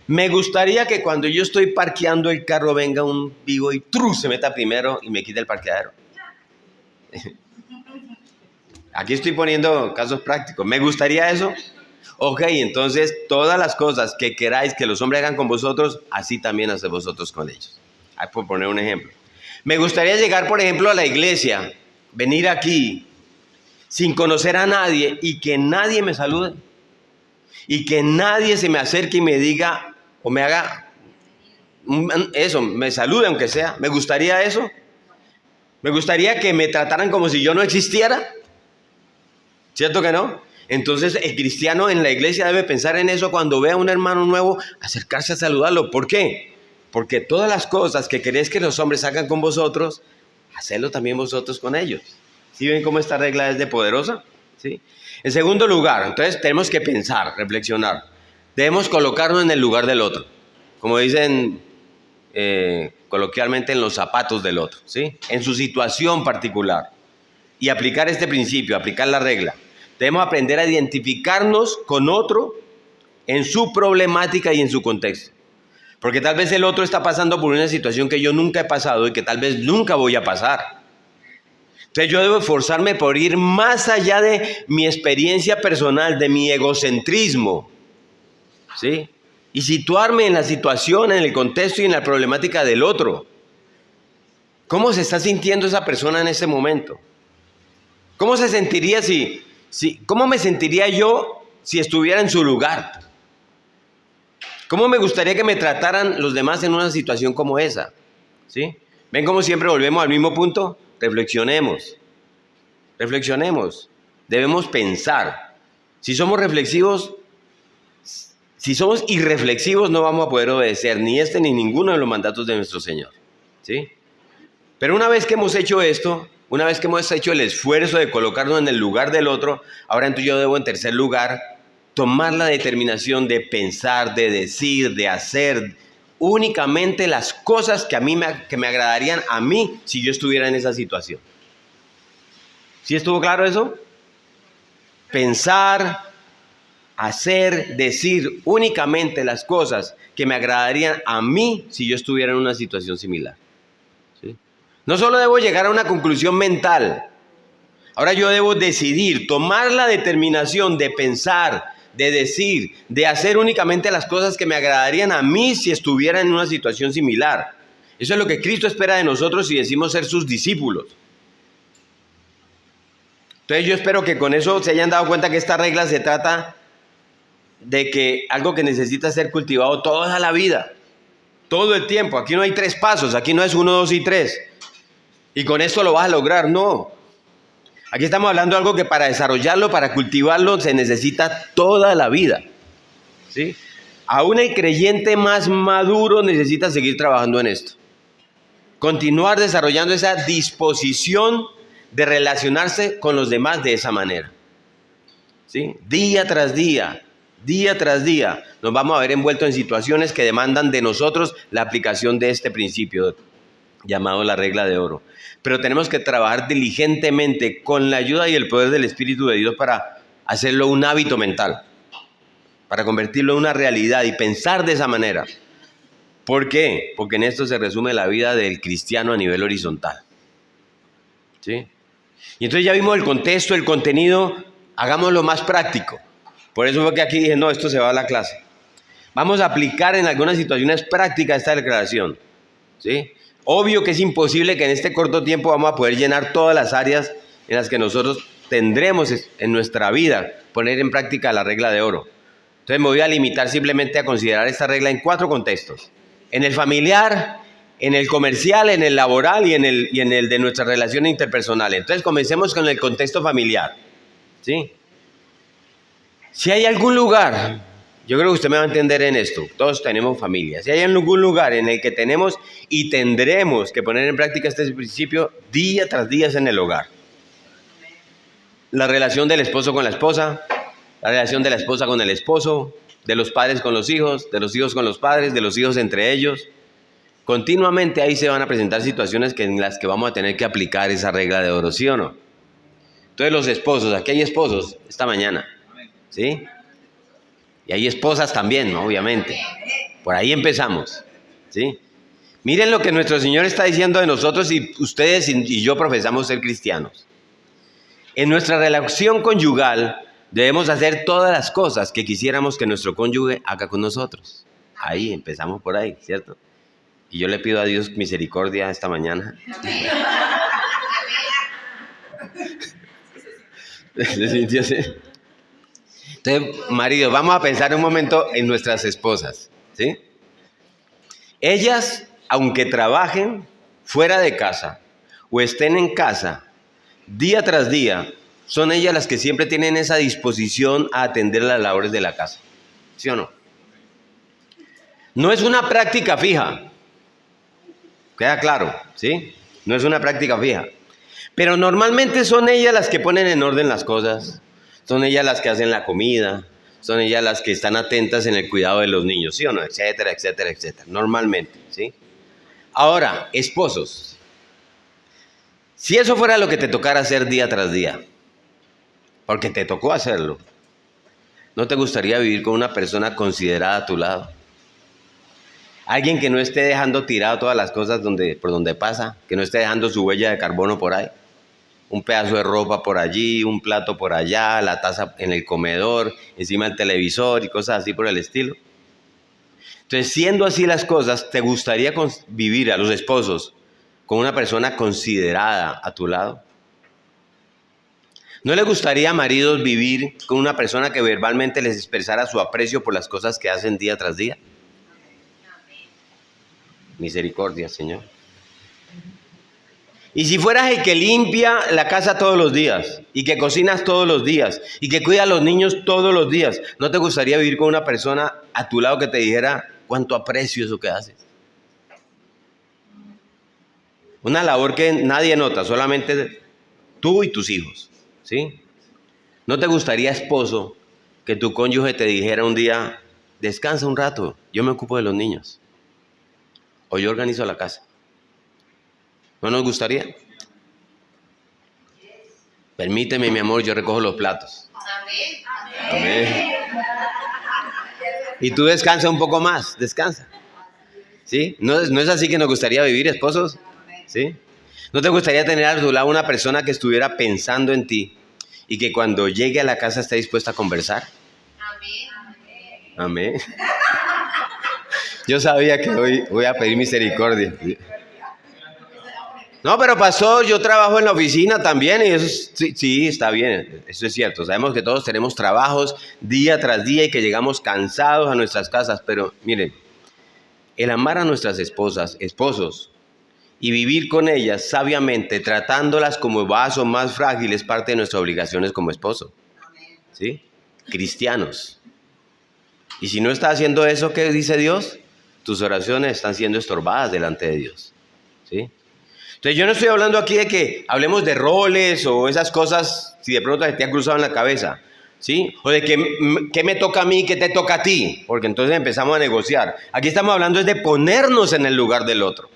me gustaría que cuando yo estoy parqueando el carro venga un vivo y se meta primero y me quite el parqueadero. Aquí estoy poniendo casos prácticos. ¿Me gustaría eso? Ok, entonces todas las cosas que queráis que los hombres hagan con vosotros, así también haced vosotros con ellos. Ahí por poner un ejemplo. Me gustaría llegar, por ejemplo, a la iglesia, venir aquí sin conocer a nadie y que nadie me salude. Y que nadie se me acerque y me diga o me haga eso, me salude aunque sea. ¿Me gustaría eso? ¿Me gustaría que me trataran como si yo no existiera? ¿Cierto que no? Entonces el cristiano en la iglesia debe pensar en eso cuando vea a un hermano nuevo, acercarse a saludarlo. ¿Por qué? Porque todas las cosas que queréis que los hombres hagan con vosotros, hacedlo también vosotros con ellos. ¿Sí ven cómo esta regla es de poderosa? ¿Sí? En segundo lugar, entonces tenemos que pensar, reflexionar. Debemos colocarnos en el lugar del otro. Como dicen coloquialmente, en los zapatos del otro, ¿sí? En su situación particular. Y aplicar este principio, aplicar la regla. Debemos aprender a identificarnos con otro en su problemática y en su contexto. Porque tal vez el otro está pasando por una situación que yo nunca he pasado y que tal vez nunca voy a pasar. Entonces yo debo esforzarme por ir más allá de mi experiencia personal, de mi egocentrismo, ¿sí? Y situarme en la situación, en el contexto y en la problemática del otro. ¿Cómo se está sintiendo esa persona en ese momento? ¿Cómo se sentiría cómo me sentiría yo si estuviera en su lugar? ¿Cómo me gustaría que me trataran los demás en una situación como esa? ¿Sí? ¿Ven cómo siempre volvemos al mismo punto? Reflexionemos. Debemos pensar. Si somos irreflexivos, no vamos a poder obedecer ni este ni ninguno de los mandatos de nuestro Señor, ¿sí? Pero una vez que hemos hecho esto, una vez que hemos hecho el esfuerzo de colocarnos en el lugar del otro, ahora entonces yo debo, en tercer lugar, tomar la determinación de pensar, de decir, de hacer, únicamente las cosas que me agradarían a mí si yo estuviera en esa situación. ¿Sí estuvo claro eso? Pensar, hacer, decir únicamente las cosas que me agradarían a mí si yo estuviera en una situación similar. ¿Sí? No solo debo llegar a una conclusión mental, ahora yo debo decidir, tomar la determinación de pensar, de decir, de hacer únicamente las cosas que me agradarían a mí si estuviera en una situación similar. Eso es lo que Cristo espera de nosotros si decimos ser sus discípulos. Entonces yo espero que con eso se hayan dado cuenta que esta regla se trata de que algo que necesita ser cultivado toda la vida, todo el tiempo. Aquí no hay 3 pasos, aquí no es 1, 2 y 3. Y con esto lo vas a lograr, no. Aquí estamos hablando de algo que para desarrollarlo, para cultivarlo, se necesita toda la vida. ¿Sí? Aún el creyente más maduro necesita seguir trabajando en esto. Continuar desarrollando esa disposición de relacionarse con los demás de esa manera. ¿Sí? Día tras día, nos vamos a ver envueltos en situaciones que demandan de nosotros la aplicación de este principio llamado la regla de oro. Pero tenemos que trabajar diligentemente con la ayuda y el poder del Espíritu de Dios para hacerlo un hábito mental, para convertirlo en una realidad y pensar de esa manera. ¿Por qué? Porque en esto se resume la vida del cristiano a nivel horizontal. ¿Sí? Y entonces ya vimos el contexto, el contenido, hagámoslo más práctico. Por eso fue que aquí dije, no, esto se va a la clase. Vamos a aplicar en algunas situaciones prácticas esta declaración. ¿Sí? Obvio que es imposible que en este corto tiempo vamos a poder llenar todas las áreas en las que nosotros tendremos en nuestra vida poner en práctica la regla de oro. Entonces me voy a limitar simplemente a considerar esta regla en 4 contextos. En el familiar, en el comercial, en el laboral y en el de nuestras relaciones interpersonales. Entonces comencemos con el contexto familiar. ¿Sí? Si hay algún lugar, yo creo que usted me va a entender en esto, todos tenemos familia. Si hay algún lugar en el que tenemos y tendremos que poner en práctica este principio día tras día es en el hogar. La relación del esposo con la esposa, la relación de la esposa con el esposo, de los padres con los hijos, de los hijos con los padres, de los hijos entre ellos. Continuamente ahí se van a presentar situaciones en las que vamos a tener que aplicar esa regla de oro, ¿sí o no? Entonces los esposos, aquí hay esposos esta mañana, ¿sí? Y hay esposas también, ¿no? Obviamente. Por ahí empezamos, ¿sí? Miren lo que nuestro Señor está diciendo de nosotros y ustedes y yo profesamos ser cristianos. En nuestra relación conyugal debemos hacer todas las cosas que quisiéramos que nuestro cónyuge haga con nosotros. Ahí, empezamos por ahí, ¿cierto? Y yo le pido a Dios misericordia esta mañana. ¿Se sintió así? Entonces, marido, vamos a pensar un momento en nuestras esposas, ¿sí? Ellas, aunque trabajen fuera de casa o estén en casa, día tras día, son ellas las que siempre tienen esa disposición a atender las labores de la casa, ¿sí o no? No es una práctica fija, queda claro, ¿sí? No es una práctica fija, pero normalmente son ellas las que ponen en orden las cosas, son ellas las que hacen la comida, son ellas las que están atentas en el cuidado de los niños, ¿sí o no? Etcétera, etcétera, etcétera, normalmente, ¿sí? Ahora, esposos, si eso fuera lo que te tocara hacer día tras día, porque te tocó hacerlo, ¿no te gustaría vivir con una persona considerada a tu lado? Alguien que no esté dejando tirado todas las cosas por donde pasa, que no esté dejando su huella de carbono por ahí. Un pedazo de ropa por allí, un plato por allá, la taza en el comedor, encima del televisor y cosas así por el estilo. Entonces, siendo así las cosas, ¿te gustaría vivir a los esposos con una persona considerada a tu lado? ¿No les gustaría a maridos vivir con una persona que verbalmente les expresara su aprecio por las cosas que hacen día tras día? Misericordia, Señor. Y si fueras el que limpia la casa todos los días, y que cocinas todos los días, y que cuida a los niños todos los días, ¿no te gustaría vivir con una persona a tu lado que te dijera cuánto aprecio eso que haces? Una labor que nadie nota, solamente tú y tus hijos, ¿sí? ¿No te gustaría, esposo, que tu cónyuge te dijera un día, descansa un rato, yo me ocupo de los niños? o yo organizo la casa. ¿No nos gustaría? Permíteme, mi amor, yo recojo los platos. Amén. Amén. Y tú descansa un poco más, descansa. ¿Sí? ¿No es así que nos gustaría vivir, esposos? ¿Sí? ¿No te gustaría tener a tu lado una persona que estuviera pensando en ti y que cuando llegue a la casa esté dispuesta a conversar? Amén. Amén. Yo sabía que hoy voy a pedir misericordia. No, pero pastor, yo trabajo en la oficina también y eso sí, está bien, eso es cierto. Sabemos que todos tenemos trabajos día tras día y que llegamos cansados a nuestras casas, pero miren, el amar a nuestras esposas, esposos, y vivir con ellas sabiamente, tratándolas como vasos más frágiles, es parte de nuestras obligaciones como esposo. ¿Sí? Cristianos. Y si no estás haciendo eso, ¿qué dice Dios? Tus oraciones están siendo estorbadas delante de Dios. ¿Sí? Entonces yo no estoy hablando aquí de que hablemos de roles o esas cosas, si de pronto te ha cruzado en la cabeza, ¿sí? O de que qué me toca a mí, qué te toca a ti, porque entonces empezamos a negociar. Aquí estamos hablando es de ponernos en el lugar del otro,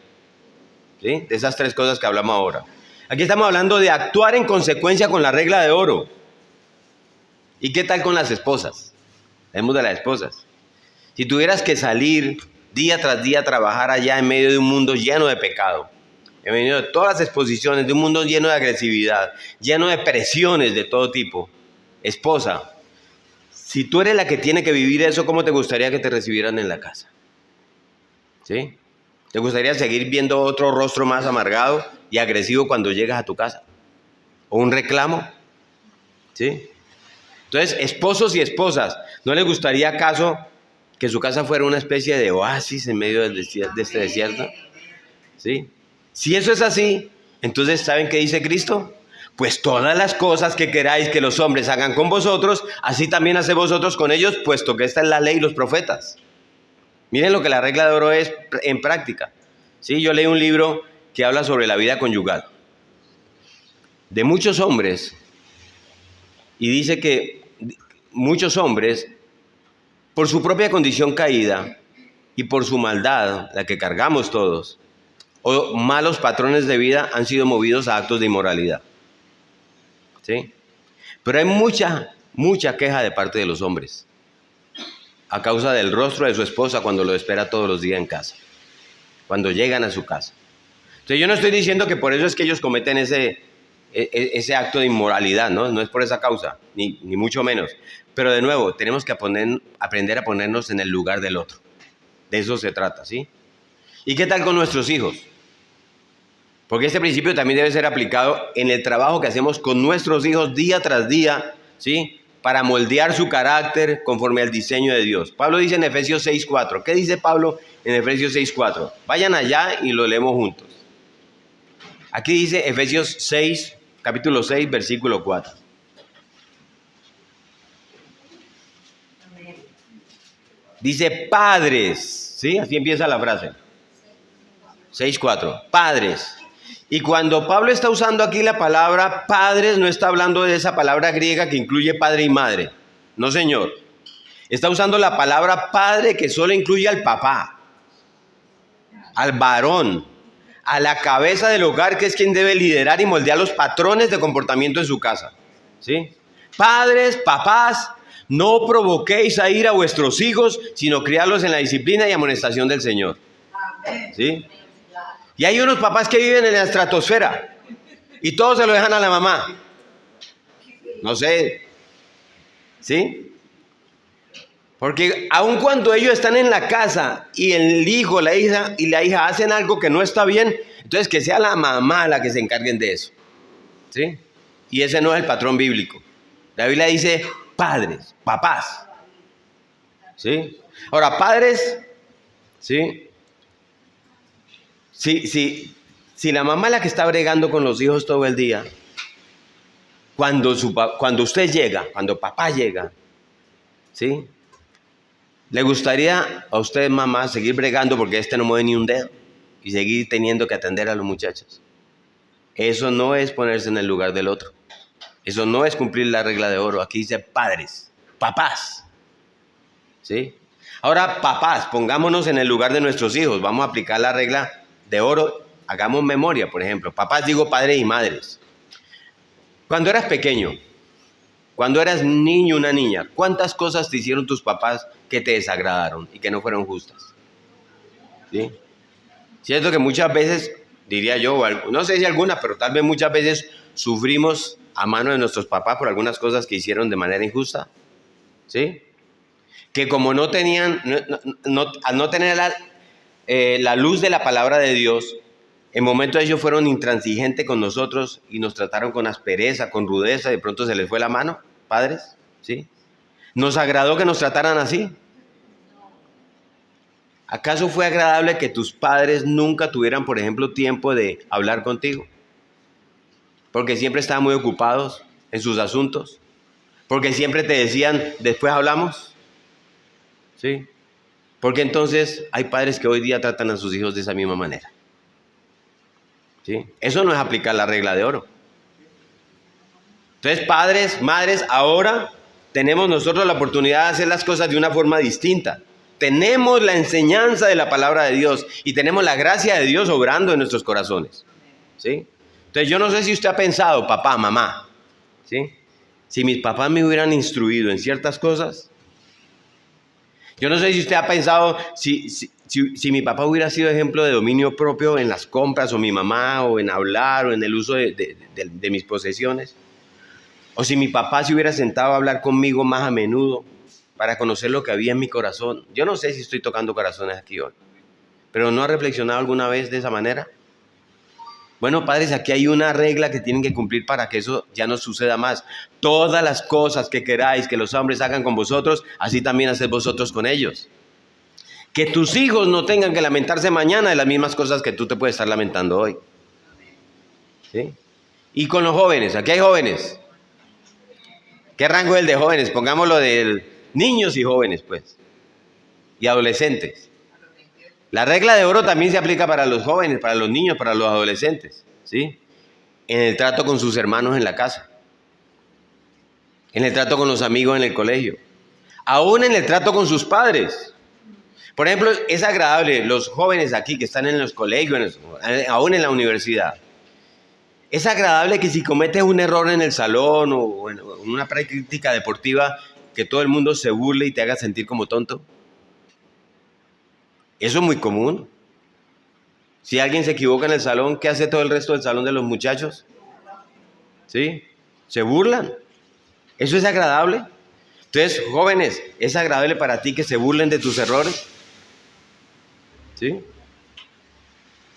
¿sí? De esas tres cosas que hablamos ahora. Aquí estamos hablando de actuar en consecuencia con la regla de oro. ¿Y qué tal con las esposas? Hablemos de las esposas. Si tuvieras que salir día tras día a trabajar allá en medio de un mundo lleno de pecado, en medio de todas las exposiciones, de un mundo lleno de agresividad, lleno de presiones de todo tipo, esposa, si tú eres la que tiene que vivir eso, ¿cómo te gustaría que te recibieran en la casa? ¿Sí? ¿Te gustaría seguir viendo otro rostro más amargado y agresivo cuando llegas a tu casa? ¿O un reclamo? ¿Sí? Entonces, esposos y esposas, ¿no les gustaría acaso que su casa fuera una especie de oasis en medio de este desierto? ¿Sí? Si eso es así, entonces ¿saben qué dice Cristo? Pues todas las cosas que queráis que los hombres hagan con vosotros, así también haced vosotros con ellos, puesto que esta es la ley y los profetas. Miren lo que la regla de oro es en práctica. ¿Sí? Yo leí un libro que habla sobre la vida conyugal de muchos hombres y dice que muchos hombres, por su propia condición caída y por su maldad, la que cargamos todos, o malos patrones de vida, han sido movidos a actos de inmoralidad. ¿Sí? Pero hay mucha queja de parte de los hombres a causa del rostro de su esposa cuando lo espera todos los días en casa, cuando llegan a su casa. Entonces yo no estoy diciendo que por eso es que ellos cometen ese acto de inmoralidad, ¿no? No es por esa causa, ni mucho menos. Pero de nuevo, tenemos que aprender a ponernos en el lugar del otro. De eso se trata, ¿sí? ¿Y qué tal con nuestros hijos? Porque este principio también debe ser aplicado en el trabajo que hacemos con nuestros hijos día tras día, ¿sí? Para moldear su carácter conforme al diseño de Dios. Pablo dice en Efesios 6:4. ¿Qué dice Pablo en Efesios 6:4? Vayan allá y lo leemos juntos. Aquí dice Efesios 6, capítulo 6, versículo 4. Dice padres, ¿sí? Así empieza la frase. 6:4. Padres. Y cuando Pablo está usando aquí la palabra padres, no está hablando de esa palabra griega que incluye padre y madre. No, señor. Está usando la palabra padre que solo incluye al papá, al varón, a la cabeza del hogar, que es quien debe liderar y moldear los patrones de comportamiento en su casa. ¿Sí? Padres, papás, no provoquéis a ira a vuestros hijos, sino criarlos en la disciplina y amonestación del Señor. ¿Sí? Y hay unos papás que viven en la estratosfera y todos se lo dejan a la mamá. No sé. ¿Sí? Porque aun cuando ellos están en la casa y el hijo, la hija hacen algo que no está bien, entonces que sea la mamá la que se encarguen de eso. ¿Sí? Y ese no es el patrón bíblico. La Biblia dice padres, papás. ¿Sí? Ahora, padres, ¿sí? Si la mamá es la que está bregando con los hijos todo el día, cuando usted llega, cuando papá llega, ¿sí? ¿Le gustaría a usted, mamá, seguir bregando porque no mueve ni un dedo y seguir teniendo que atender a los muchachos? Eso no es ponerse en el lugar del otro. Eso no es cumplir la regla de oro. Aquí dice padres, papás. ¿Sí? Ahora, papás, pongámonos en el lugar de nuestros hijos. Vamos a aplicar la regla de oro. Hagamos memoria, por ejemplo. Papás, digo padres y madres. Cuando eras pequeño, cuando eras niño o una niña, ¿cuántas cosas te hicieron tus papás que te desagradaron y que no fueron justas? ¿Sí? Cierto que muchas veces, diría yo, no sé si alguna, pero tal vez muchas veces sufrimos a mano de nuestros papás por algunas cosas que hicieron de manera injusta. ¿Sí? Que como no tenían, al no tener la luz de la palabra de Dios, en momentos ellos fueron intransigentes con nosotros y nos trataron con aspereza, con rudeza, de pronto se les fue la mano, padres, ¿sí? ¿Nos agradó que nos trataran así? ¿Acaso fue agradable que tus padres nunca tuvieran, por ejemplo, tiempo de hablar contigo? Porque siempre estaban muy ocupados en sus asuntos. Porque siempre te decían, después hablamos. ¿Sí? Porque entonces hay padres que hoy día tratan a sus hijos de esa misma manera. ¿Sí? Eso no es aplicar la regla de oro. Entonces, padres, madres, ahora tenemos nosotros la oportunidad de hacer las cosas de una forma distinta. Tenemos la enseñanza de la palabra de Dios y tenemos la gracia de Dios obrando en nuestros corazones. ¿Sí? Entonces, yo no sé si usted ha pensado, papá, mamá, ¿sí? Si mis papás me hubieran instruido en ciertas cosas. Yo no sé si usted ha pensado si mi papá hubiera sido ejemplo de dominio propio en las compras, o mi mamá, o en hablar, o en el uso de mis posesiones. O si mi papá se hubiera sentado a hablar conmigo más a menudo para conocer lo que había en mi corazón. Yo no sé si estoy tocando corazones aquí hoy, pero ¿no ha reflexionado alguna vez de esa manera? Bueno, padres, aquí hay una regla que tienen que cumplir para que eso ya no suceda más. Todas las cosas que queráis que los hombres hagan con vosotros, así también haced vosotros con ellos. Que tus hijos no tengan que lamentarse mañana de las mismas cosas que tú te puedes estar lamentando hoy. ¿Sí? Y con los jóvenes, aquí hay jóvenes. ¿Qué rango es el de jóvenes? Pongámoslo de niños y jóvenes, pues. Y adolescentes. La regla de oro también se aplica para los jóvenes, para los niños, para los adolescentes, ¿sí? En el trato con sus hermanos en la casa, en el trato con los amigos en el colegio, aún en el trato con sus padres. Por ejemplo, es agradable, los jóvenes aquí que están en los colegios, aún en la universidad, es agradable que si cometes un error en el salón o en una práctica deportiva, que todo el mundo se burle y te haga sentir como tonto. Eso es muy común. Si alguien se equivoca en el salón, ¿qué hace todo el resto del salón de los muchachos? ¿Sí? Se burlan. ¿Eso es agradable? Entonces, jóvenes, ¿es agradable para ti que se burlen de tus errores? ¿Sí?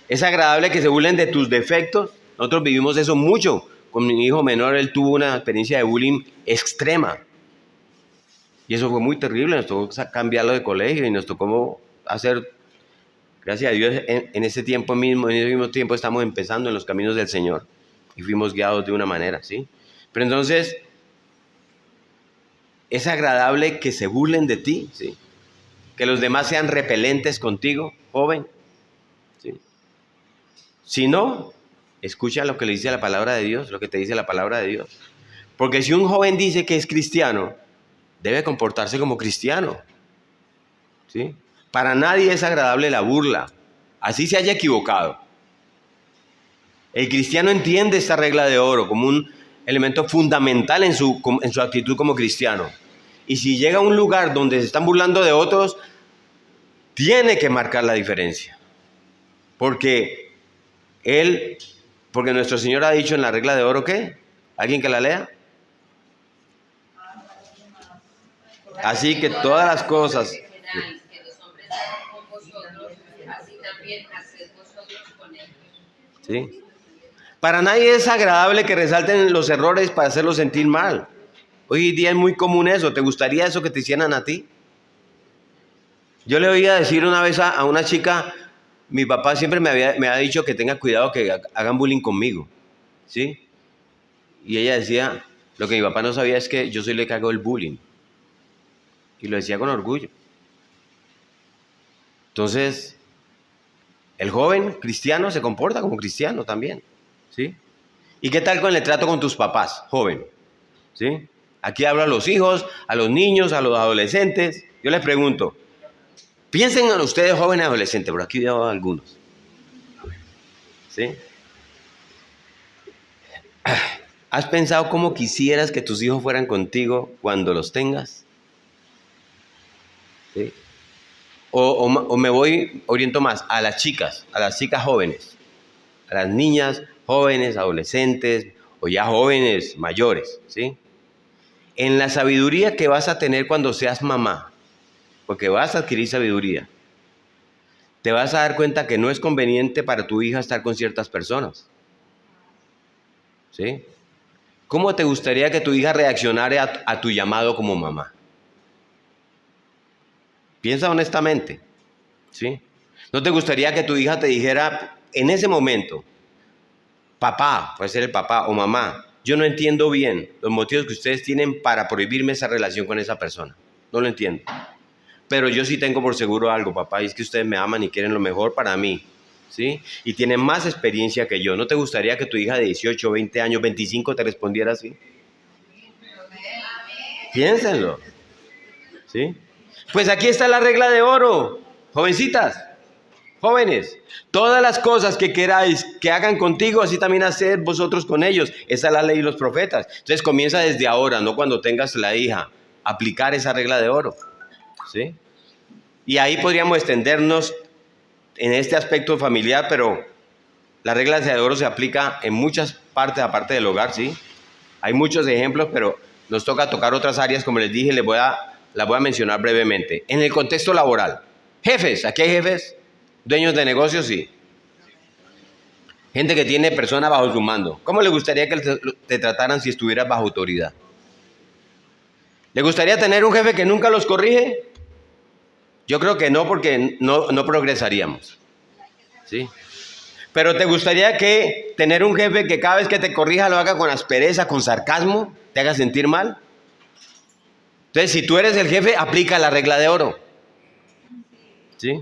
¿Es agradable que se burlen de tus defectos? Nosotros vivimos eso mucho. Con mi hijo menor, él tuvo una experiencia de bullying extrema. Y eso fue muy terrible. Nos tocó cambiarlo de colegio y nos tocó hacer, gracias a Dios, en ese mismo tiempo estamos empezando en los caminos del Señor y fuimos guiados de una manera, ¿sí? Pero entonces, ¿es agradable que se burlen de ti? ¿Sí? Que los demás sean repelentes contigo, joven, ¿sí? Si no, escucha lo que le dice la palabra de Dios, lo que te dice la palabra de Dios. Porque si un joven dice que es cristiano, debe comportarse como cristiano, ¿sí? Para nadie es agradable la burla, así se haya equivocado. El cristiano entiende esta regla de oro como un elemento fundamental en su actitud como cristiano. Y si llega a un lugar donde se están burlando de otros, tiene que marcar la diferencia. Porque nuestro Señor ha dicho en la regla de oro, ¿qué? ¿Alguien que la lea? Así que todas las cosas... ¿Sí? Para nadie es agradable que resalten los errores para hacerlos sentir mal. Hoy día es muy común eso. ¿Te gustaría eso que te hicieran a ti? Yo le oía decir una vez a una chica, mi papá siempre me ha dicho que tenga cuidado que hagan bullying conmigo, ¿sí? Y ella decía, lo que mi papá no sabía es que yo soy el que hago el bullying. Y lo decía con orgullo. Entonces, el joven cristiano se comporta como cristiano también, ¿sí? ¿Y qué tal con el trato con tus papás, joven? ¿Sí? Aquí hablo a los hijos, a los niños, a los adolescentes. Yo les pregunto, Piensen en ustedes jóvenes adolescentes, por aquí veo algunos. ¿Sí? ¿Has pensado cómo quisieras que tus hijos fueran contigo cuando los tengas? ¿Sí? O me oriento más a las chicas jóvenes, a las niñas jóvenes, adolescentes o ya jóvenes mayores, ¿sí? En la sabiduría que vas a tener cuando seas mamá, porque vas a adquirir sabiduría, te vas a dar cuenta que no es conveniente para tu hija estar con ciertas personas, ¿sí? ¿Cómo te gustaría que tu hija reaccionara a tu llamado como mamá? Piensa honestamente, ¿sí? ¿No te gustaría que tu hija te dijera en ese momento, papá, puede ser el papá o mamá, yo no entiendo bien los motivos que ustedes tienen para prohibirme esa relación con esa persona? No lo entiendo. Pero yo sí tengo por seguro algo, papá, y es que ustedes me aman y quieren lo mejor para mí, ¿sí? Y tienen más experiencia que yo. ¿No te gustaría que tu hija de 18, 20 años, 25 te respondiera así? Piénsenlo, ¿sí? Pues aquí está la regla de oro, jovencitas, jóvenes. Todas las cosas que queráis que hagan contigo, así también haced vosotros con ellos. Esa es la ley y los profetas. Entonces comienza desde ahora, no cuando tengas la hija, aplicar esa regla de oro, ¿sí? Y ahí podríamos extendernos en este aspecto familiar, pero la regla de oro se aplica en muchas partes aparte del hogar, ¿sí? Hay muchos ejemplos, pero nos toca tocar otras áreas, como les dije, las voy a mencionar brevemente. En el contexto laboral, jefes, ¿aquí hay jefes? Dueños de negocios, sí. Gente que tiene personas bajo su mando. ¿Cómo le gustaría que te trataran si estuvieras bajo autoridad? ¿Le gustaría tener un jefe que nunca los corrige? Yo creo que no, porque no progresaríamos, ¿sí? Pero ¿te gustaría que tener un jefe que cada vez que te corrija lo haga con aspereza, con sarcasmo, te haga sentir mal? Entonces, si tú eres el jefe, aplica la regla de oro, ¿sí?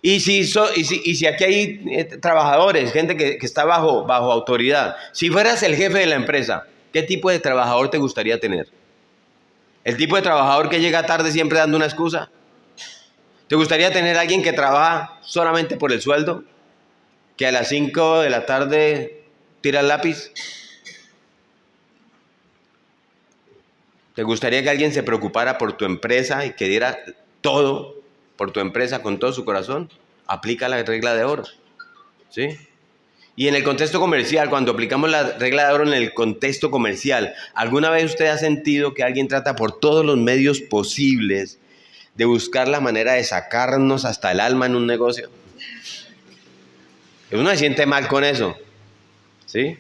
Y si aquí hay trabajadores, gente que está bajo autoridad, si fueras el jefe de la empresa, ¿qué tipo de trabajador te gustaría tener? ¿El tipo de trabajador que llega tarde siempre dando una excusa? ¿Te gustaría tener a alguien que trabaja solamente por el sueldo? ¿Que a las 5 de la tarde tira el lápiz? ¿Te gustaría que alguien se preocupara por tu empresa y que diera todo por tu empresa con todo su corazón? Aplica la regla de oro, ¿sí? Y en el contexto comercial, cuando aplicamos la regla de oro en el contexto comercial, ¿alguna vez usted ha sentido que alguien trata por todos los medios posibles de buscar la manera de sacarnos hasta el alma en un negocio? Uno se siente mal con eso, ¿sí?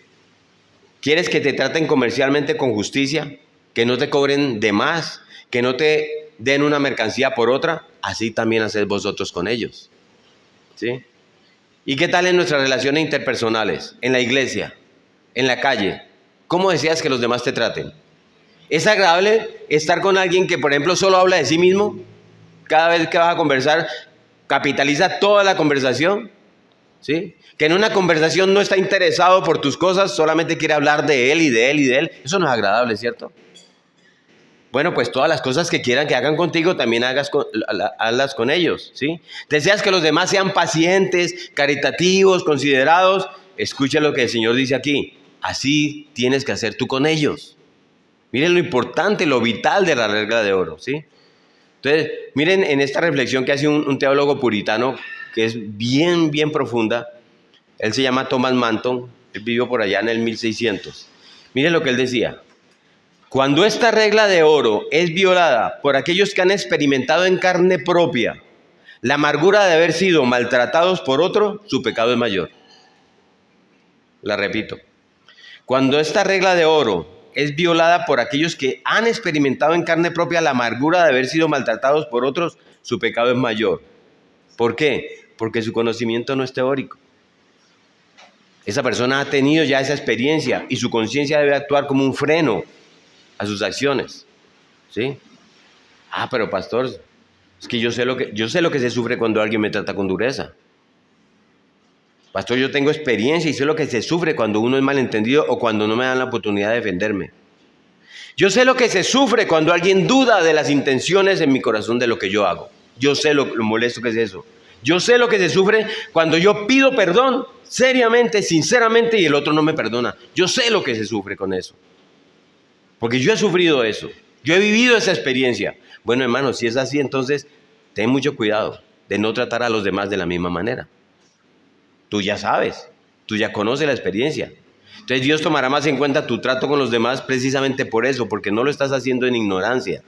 ¿Quieres que te traten comercialmente con justicia? ¿Que no te cobren de más? ¿Que no te den una mercancía por otra? Así también haced vosotros con ellos, ¿sí? ¿Y qué tal en nuestras relaciones interpersonales? En la iglesia, en la calle. ¿Cómo deseas que los demás te traten? ¿Es agradable estar con alguien que, por ejemplo, solo habla de sí mismo? Cada vez que vas a conversar, capitaliza toda la conversación, ¿sí? Que en una conversación no está interesado por tus cosas, solamente quiere hablar de él y de él y de él. Eso no es agradable, ¿cierto? Bueno, pues todas las cosas que quieran que hagan contigo, también hazlas con ellos, ¿sí? Deseas que los demás sean pacientes, caritativos, considerados. Escucha lo que el Señor dice aquí. Así tienes que hacer tú con ellos. Miren lo importante, lo vital de la regla de oro, ¿sí? Entonces, miren en esta reflexión que hace un teólogo puritano, que es bien, bien profunda. Él se llama Thomas Manton, él vivió por allá en el 1600. Miren lo que él decía. Cuando esta regla de oro es violada por aquellos que han experimentado en carne propia la amargura de haber sido maltratados por otro, su pecado es mayor. La repito. Cuando esta regla de oro es violada por aquellos que han experimentado en carne propia la amargura de haber sido maltratados por otros, su pecado es mayor. ¿Por qué? Porque su conocimiento no es teórico. Esa persona ha tenido ya esa experiencia y su conciencia debe actuar como un freno a sus acciones, ¿sí? Ah, pero pastor, es que yo sé lo que se sufre cuando alguien me trata con dureza. Pastor, yo tengo experiencia y sé lo que se sufre cuando uno es malentendido o cuando no me dan la oportunidad de defenderme. Yo sé lo que se sufre cuando alguien duda de las intenciones en mi corazón de lo que yo hago. Yo sé lo molesto que es eso. Yo sé lo que se sufre cuando yo pido perdón seriamente, sinceramente, y el otro no me perdona. Yo sé lo que se sufre con eso. Porque yo he sufrido eso. Yo he vivido esa experiencia. Bueno, hermano, si es así, entonces ten mucho cuidado de no tratar a los demás de la misma manera. Tú ya sabes, tú ya conoces la experiencia. Entonces Dios tomará más en cuenta tu trato con los demás precisamente por eso, porque no lo estás haciendo en ignorancia.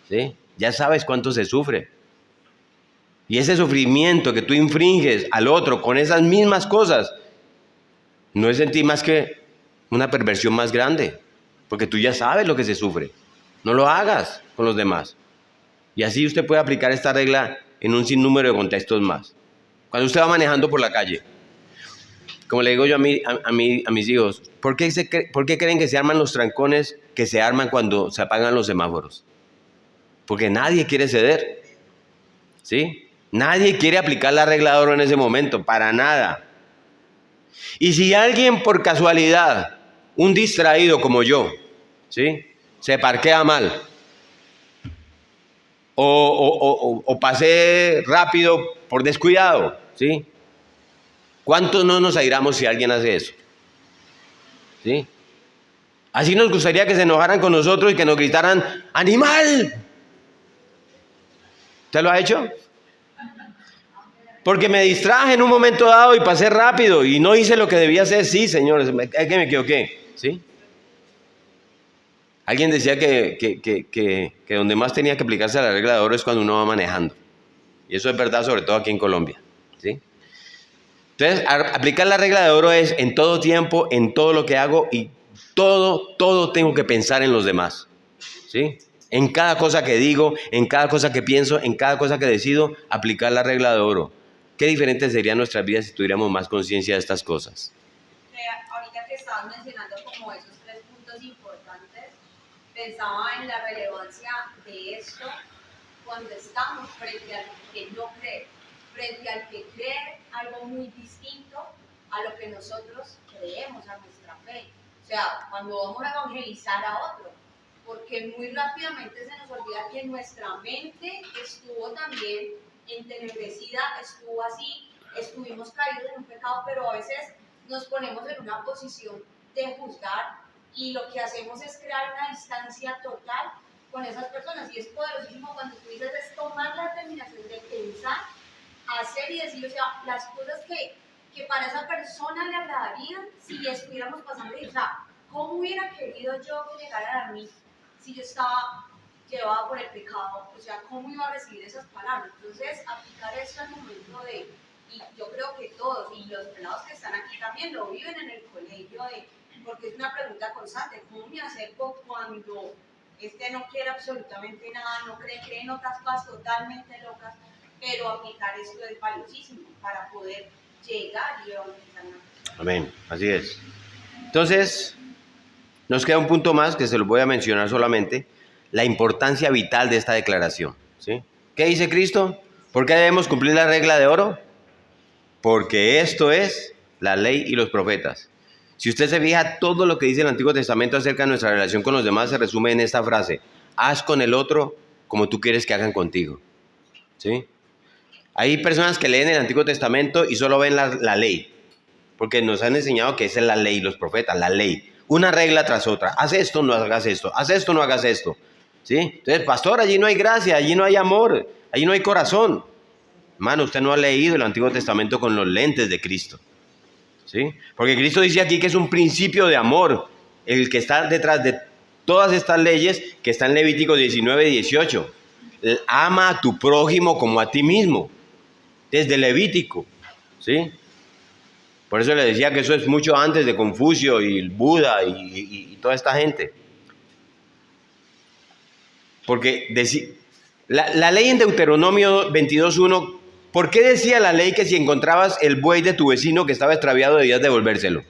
¿Sí? Ya sabes cuánto se sufre. Y ese sufrimiento que tú infringes al otro con esas mismas cosas, no es en ti más que una perversión más grande, porque tú ya sabes lo que se sufre. No lo hagas con los demás. Y así usted puede aplicar esta regla en un sinnúmero de contextos más. Cuando usted va manejando por la calle, como le digo yo a mis hijos, ¿por qué creen que se arman los trancones que se arman cuando se apagan los semáforos? Porque nadie quiere ceder, ¿sí? Nadie quiere aplicar la regla de oro en ese momento, para nada. Y si alguien por casualidad, un distraído como yo, ¿sí?, se parquea mal, o pasé rápido por descuidado, ¿sí?, ¿cuántos no nos airamos si alguien hace eso? ¿Sí? Así nos gustaría que se enojaran con nosotros y que nos gritaran ¡animal! ¿Usted lo ha hecho? Porque me distraje en un momento dado y pasé rápido y no hice lo que debía hacer. Sí, señores, es que me equivoqué. ¿Sí? Alguien decía que donde más tenía que aplicarse la regla de oro es cuando uno va manejando. Y eso es verdad, sobre todo aquí en Colombia. ¿Sí? Entonces, aplicar la regla de oro es en todo tiempo, en todo lo que hago, y todo tengo que pensar en los demás. ¿Sí? En cada cosa que digo, en cada cosa que pienso, en cada cosa que decido, aplicar la regla de oro. ¿Qué diferente serían nuestras vidas si tuviéramos más conciencia de estas cosas? Ahorita que estabas mencionando como esos 3 puntos importantes, pensaba en la relevancia de esto cuando estamos frente al que no cree, frente al que cree algo muy distinto a lo que nosotros creemos, a nuestra fe. O sea, cuando vamos a evangelizar a otro, porque muy rápidamente se nos olvida que nuestra mente estuvo también entenebrecida, estuvo así, estuvimos caídos en un pecado, pero a veces nos ponemos en una posición de juzgar y lo que hacemos es crear una distancia total con esas personas. Y es poderosísimo cuando tú dices, es tomar la determinación de pensar, hacer y decir, o sea, las cosas que para esa persona le agradarían si estuviéramos pasando. O sea, ¿cómo hubiera querido yo que llegaran a mí si yo estaba llevada por el pecado? O sea, ¿cómo iba a recibir esas palabras? Entonces, aplicar esto al momento de, y yo creo que todos, y los pelados que están aquí también lo viven en el colegio, porque es una pregunta constante, ¿cómo me acerco cuando este no quiere absolutamente nada, no cree en otras cosas totalmente locas? Pero aplicar esto es valiosísimo para poder llegar y evangelizar a una persona. Amén, así es. Entonces, nos queda un punto más que se los voy a mencionar solamente, la importancia vital de esta declaración. ¿Sí? ¿Qué dice Cristo? ¿Por qué debemos cumplir la regla de oro? Porque esto es la ley y los profetas. Si usted se fija, todo lo que dice el Antiguo Testamento acerca de nuestra relación con los demás se resume en esta frase: haz con el otro como tú quieres que hagan contigo. ¿Sí? Hay personas que leen el Antiguo Testamento y solo ven la ley, porque nos han enseñado que esa es la ley, los profetas, la ley. Una regla tras otra. Haz esto, no hagas esto. Haz esto, no hagas esto. ¿Sí? Entonces, pastor, allí no hay gracia, allí no hay amor, allí no hay corazón. Hermano, usted no ha leído el Antiguo Testamento con los lentes de Cristo. ¿Sí? Porque Cristo dice aquí que es un principio de amor, el que está detrás de todas estas leyes que está en Levítico 19 y 18. Ama a tu prójimo como a ti mismo. Desde Levítico. ¿Sí? Por eso le decía que eso es mucho antes de Confucio y Buda y toda esta gente. Porque la ley en Deuteronomio 22:1, ¿por qué decía la ley que si encontrabas el buey de tu vecino que estaba extraviado debías devolvérselo?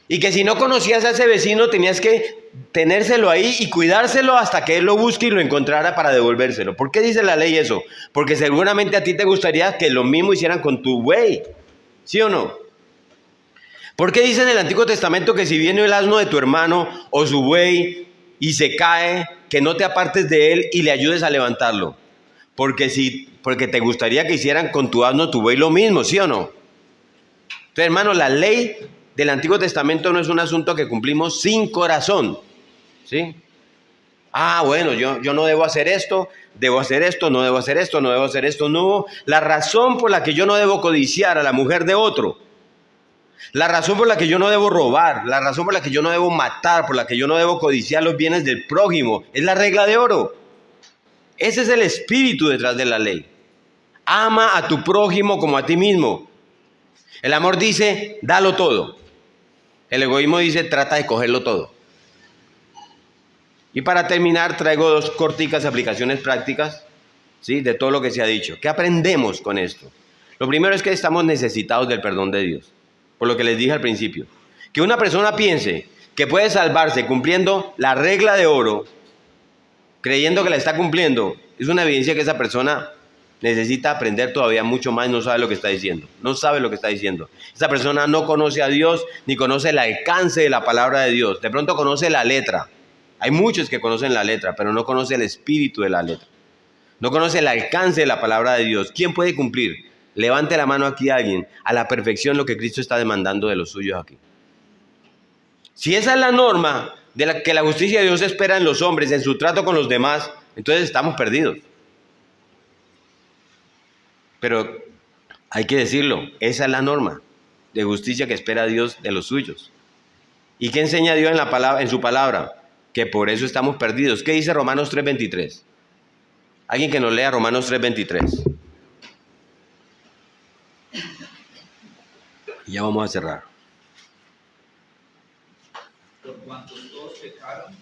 Y que si no conocías a ese vecino tenías que tenérselo ahí y cuidárselo hasta que él lo busque y lo encontrara para devolvérselo. ¿Por qué dice la ley eso? Porque seguramente a ti te gustaría que lo mismo hicieran con tu buey. ¿Sí o no? ¿Por qué dice en el Antiguo Testamento que si viene el asno de tu hermano o su buey y se cae, que no te apartes de él y le ayudes a levantarlo. Porque te gustaría que hicieran con tu asno, tu buey lo mismo, ¿sí o no? Entonces, hermano, la ley del Antiguo Testamento no es un asunto que cumplimos sin corazón, ¿sí? Bueno, yo no debo hacer esto, debo hacer esto, no debo hacer esto, no debo hacer esto. No, la razón por la que yo no debo codiciar a la mujer de otro, la razón por la que yo no debo robar, la razón por la que yo no debo matar, por la que yo no debo codiciar los bienes del prójimo, es la regla de oro. Ese es el espíritu detrás de la ley. Ama a tu prójimo como a ti mismo. El amor dice, dalo todo. El egoísmo dice, trata de cogerlo todo. Y para terminar, traigo 2 corticas aplicaciones prácticas, ¿sí?, de todo lo que se ha dicho. ¿Qué aprendemos con esto? Lo primero es que estamos necesitados del perdón de Dios, por lo que les dije al principio. Que una persona piense que puede salvarse cumpliendo la regla de oro, creyendo que la está cumpliendo, es una evidencia que esa persona necesita aprender todavía mucho más y no sabe lo que está diciendo. No sabe lo que está diciendo. Esa persona no conoce a Dios ni conoce el alcance de la palabra de Dios. De pronto conoce la letra. Hay muchos que conocen la letra, pero no conoce el espíritu de la letra. No conoce el alcance de la palabra de Dios. ¿Quién puede cumplir? Levante la mano aquí alguien a la perfección lo que Cristo está demandando de los suyos aquí. Si esa es la norma de la que la justicia de Dios espera en los hombres, en su trato con los demás, entonces estamos perdidos. Pero hay que decirlo, esa es la norma de justicia que espera Dios de los suyos. ¿Y qué enseña Dios en su palabra? Que por eso estamos perdidos. ¿Qué dice Romanos 3:23? Alguien que nos lea Romanos 3:23. Y ya vamos a cerrar. Por cuanto todos pecaron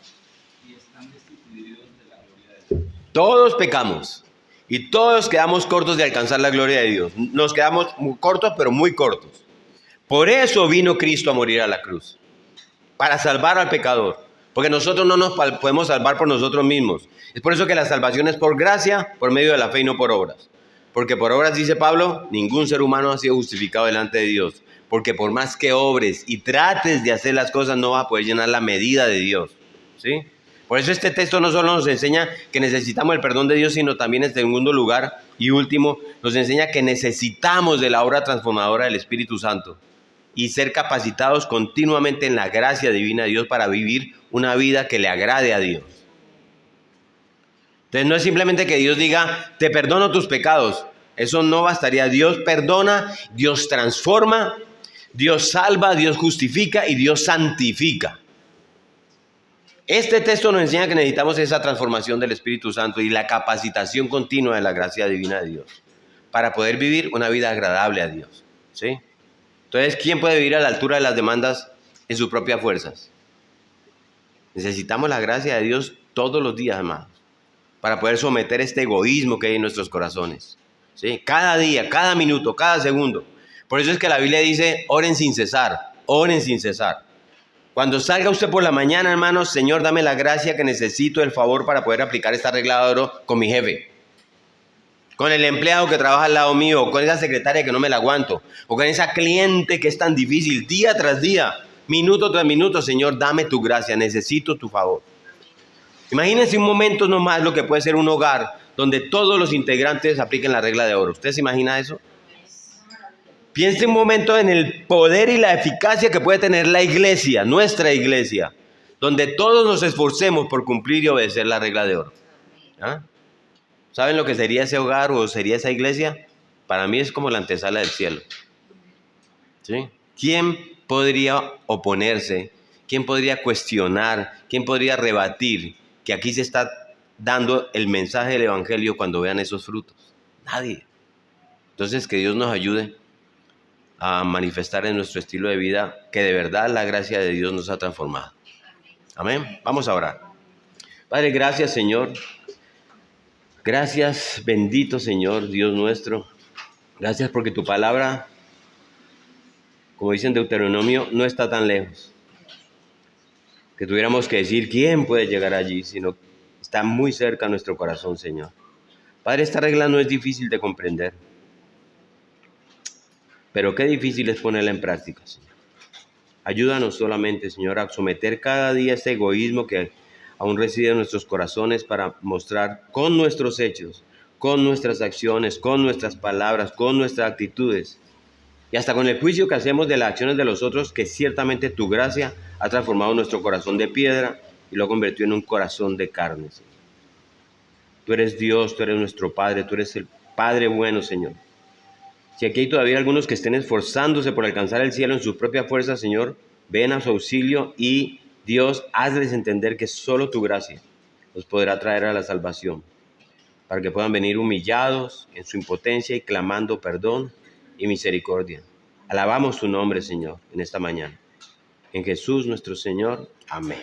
y están destituidos de la gloria de Dios. Todos pecamos y todos quedamos cortos de alcanzar la gloria de Dios. Nos quedamos muy cortos, pero muy cortos. Por eso vino Cristo a morir a la cruz, para salvar al pecador. Porque nosotros no nos podemos salvar por nosotros mismos. Es por eso que la salvación es por gracia, por medio de la fe y no por obras. Porque por obras, dice Pablo, ningún ser humano ha sido justificado delante de Dios. Porque por más que obres y trates de hacer las cosas, no vas a poder llenar la medida de Dios, ¿sí? Por eso este texto no solo nos enseña que necesitamos el perdón de Dios, sino también en segundo lugar y último, nos enseña que necesitamos de la obra transformadora del Espíritu Santo y ser capacitados continuamente en la gracia divina de Dios para vivir una vida que le agrade a Dios. Entonces no es simplemente que Dios diga, te perdono tus pecados. Eso no bastaría. Dios perdona, Dios transforma, Dios salva, Dios justifica y Dios santifica. Este texto nos enseña que necesitamos esa transformación del Espíritu Santo y la capacitación continua de la gracia divina de Dios para poder vivir una vida agradable a Dios, ¿sí? Entonces, ¿quién puede vivir a la altura de las demandas en sus propias fuerzas? Necesitamos la gracia de Dios todos los días, hermanos, para poder someter este egoísmo que hay en nuestros corazones, ¿sí? Cada día, cada minuto, cada segundo. Por eso es que la Biblia dice, oren sin cesar, oren sin cesar. Cuando salga usted por la mañana, hermanos, Señor, dame la gracia que necesito, el favor para poder aplicar esta regla de oro con mi jefe, con el empleado que trabaja al lado mío, o con esa secretaria que no me la aguanto, o con esa cliente que es tan difícil, día tras día, minuto tras minuto. Señor, dame tu gracia, necesito tu favor. Imagínense un momento nomás lo que puede ser un hogar donde todos los integrantes apliquen la regla de oro. ¿Usted se imagina eso? Piense un momento en el poder y la eficacia que puede tener la iglesia, nuestra iglesia, donde todos nos esforcemos por cumplir y obedecer la regla de oro. ¿Ah? ¿Saben lo que sería ese hogar o sería esa iglesia? Para mí es como la antesala del cielo, ¿sí? ¿Quién podría oponerse? ¿Quién podría cuestionar? ¿Quién podría rebatir que aquí se está dando el mensaje del evangelio cuando vean esos frutos? Nadie. Entonces, que Dios nos ayude a manifestar en nuestro estilo de vida que de verdad la gracia de Dios nos ha transformado. Amén. Vamos a orar. Padre, gracias, Señor. Gracias, bendito Señor, Dios nuestro. Gracias porque tu palabra, como dice en Deuteronomio, no está tan lejos. Que tuviéramos que decir quién puede llegar allí, sino está muy cerca a nuestro corazón, Señor. Padre, esta regla no es difícil de comprender. Pero qué difícil es ponerla en práctica, Señor. Ayúdanos solamente, Señor, a someter cada día este egoísmo que aún reside en nuestros corazones para mostrar con nuestros hechos, con nuestras acciones, con nuestras palabras, con nuestras actitudes y hasta con el juicio que hacemos de las acciones de los otros, que ciertamente tu gracia ha transformado nuestro corazón de piedra y lo ha convertido en un corazón de carne, Señor. Tú eres Dios, tú eres nuestro Padre, tú eres el Padre bueno, Señor. Si aquí hay todavía algunos que estén esforzándose por alcanzar el cielo en su propia fuerza, Señor, ven a su auxilio y Dios, hazles entender que solo tu gracia los podrá traer a la salvación, para que puedan venir humillados en su impotencia y clamando perdón y misericordia. Alabamos tu nombre, Señor, en esta mañana. En Jesús nuestro Señor. Amén.